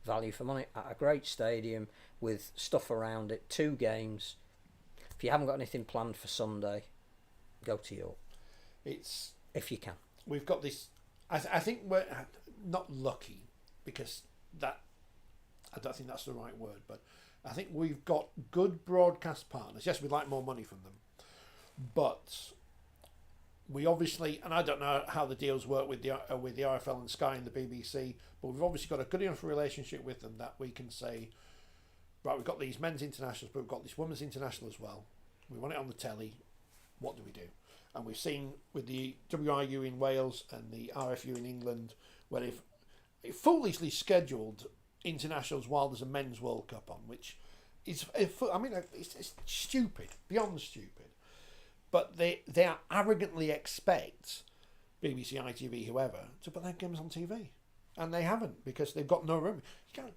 value for money at a great stadium with stuff around it. 2 games. If you haven't got anything planned for Sunday, go to York. It's if you can. We've got this. I think we're not lucky, because that I don't think that's the right word, but I think we've got good broadcast partners. Yes, we'd like more money from them, but we obviously, and I don't know how the deals work with the RFL and Sky and the BBC, but we've obviously got a good enough relationship with them that we can say, right, we've got these men's internationals, but we've got this women's international as well. We want it on the telly. What do we do? And we've seen with the WRU in Wales and the RFU in England, where they've foolishly scheduled internationals while there's a men's World Cup on, which is, I mean, it's stupid, beyond stupid. But they arrogantly expect BBC, ITV, whoever, to put their games on TV. And they haven't, because they've got no room. You can't.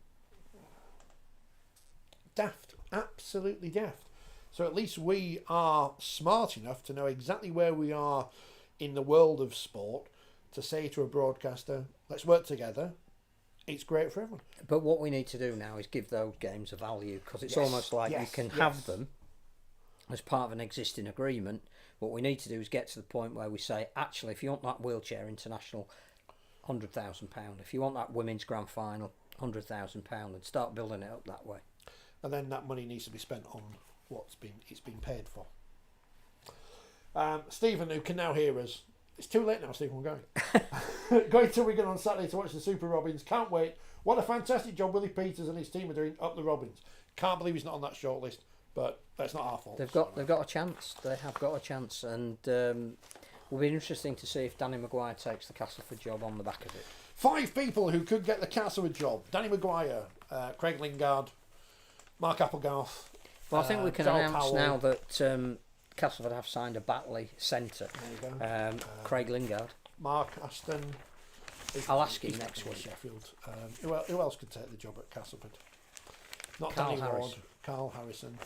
Daft. Absolutely daft. So at least we are smart enough to know exactly where we are in the world of sport to say to a broadcaster, let's work together. It's great for everyone. But what we need to do now is give those games a value, because it's almost like you can have them as part of an existing agreement. What we need to do is get to the point where we say, actually, if you want that wheelchair international, £100,000. If you want that women's grand final, £100,000, and start building it up that way. And then that money needs to be spent on it's been paid for. Stephen, who can now hear us. It's too late now, Stephen, we're going. Going to Wigan on Saturday to watch the Super Robins. Can't wait. What a fantastic job Willie Peters and his team are doing up the Robins. Can't believe he's not on that shortlist, but that's not our fault. They've got a chance. They have got a chance, and will be interesting to see if Danny Maguire takes the Castleford job on the back of it. 5 people who could get the Castleford job: Danny Maguire, Craig Lingard, Mark Applegarth. Well, I think we can Joel announce Powell. Now that Castleford have signed a Batley centre. There you go. Craig Lingard. Mark Aston. I'll ask him He's next week. Sheffield. Who else could take the job at Castleford? Not Carl Danny Ward. Harrison. Carl Harrison.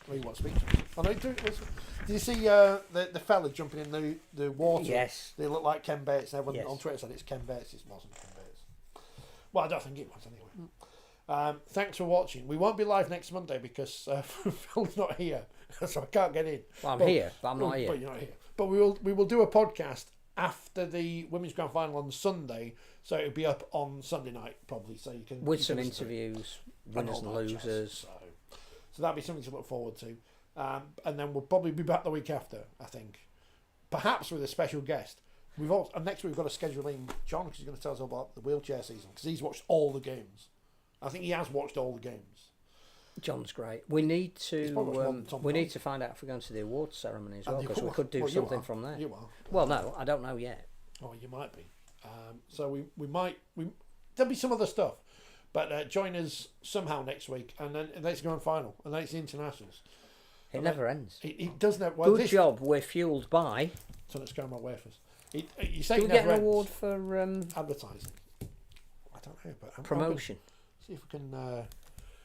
Lee what speak to him. Oh, no, did you see the fella jumping in the water? Yes. They look like Ken Bates. Everyone Yes. on Twitter said it's Ken Bates. It wasn't Ken Bates. Well, I don't think it was anyway. Thanks for watching. We won't be live next Monday because Phil's not here, so I can't get in. Well, I'm here, but I'm not here. But you're not here. But we will do a podcast after the women's grand final on Sunday, so it'll be up on Sunday night probably. So you can With you some can listen to it. interviews, winners and all that jazz. losers. So that'll be something to look forward to. And then we'll probably be back the week after, I think. Perhaps with a special guest. And next week we've got to schedule in John, because he's going to tell us all about the wheelchair season, because he's watched all the games. I think he has watched all the games. John's great. We need He's probably watched more than to Tom to find out if we're going to the awards ceremony as well, And because we could do well, you something are. from there. You are. Well, no, I don't know yet. Oh, you might be. So we might there'll be some other stuff, but join us somehow next week, and then it's grand final, and then it's the internationals. It never ends. It does never. Well, Good job. We're fueled by. So let's go my wafers. You say Do it we get never an award ends. for advertising? I don't know, but promotion? See if we can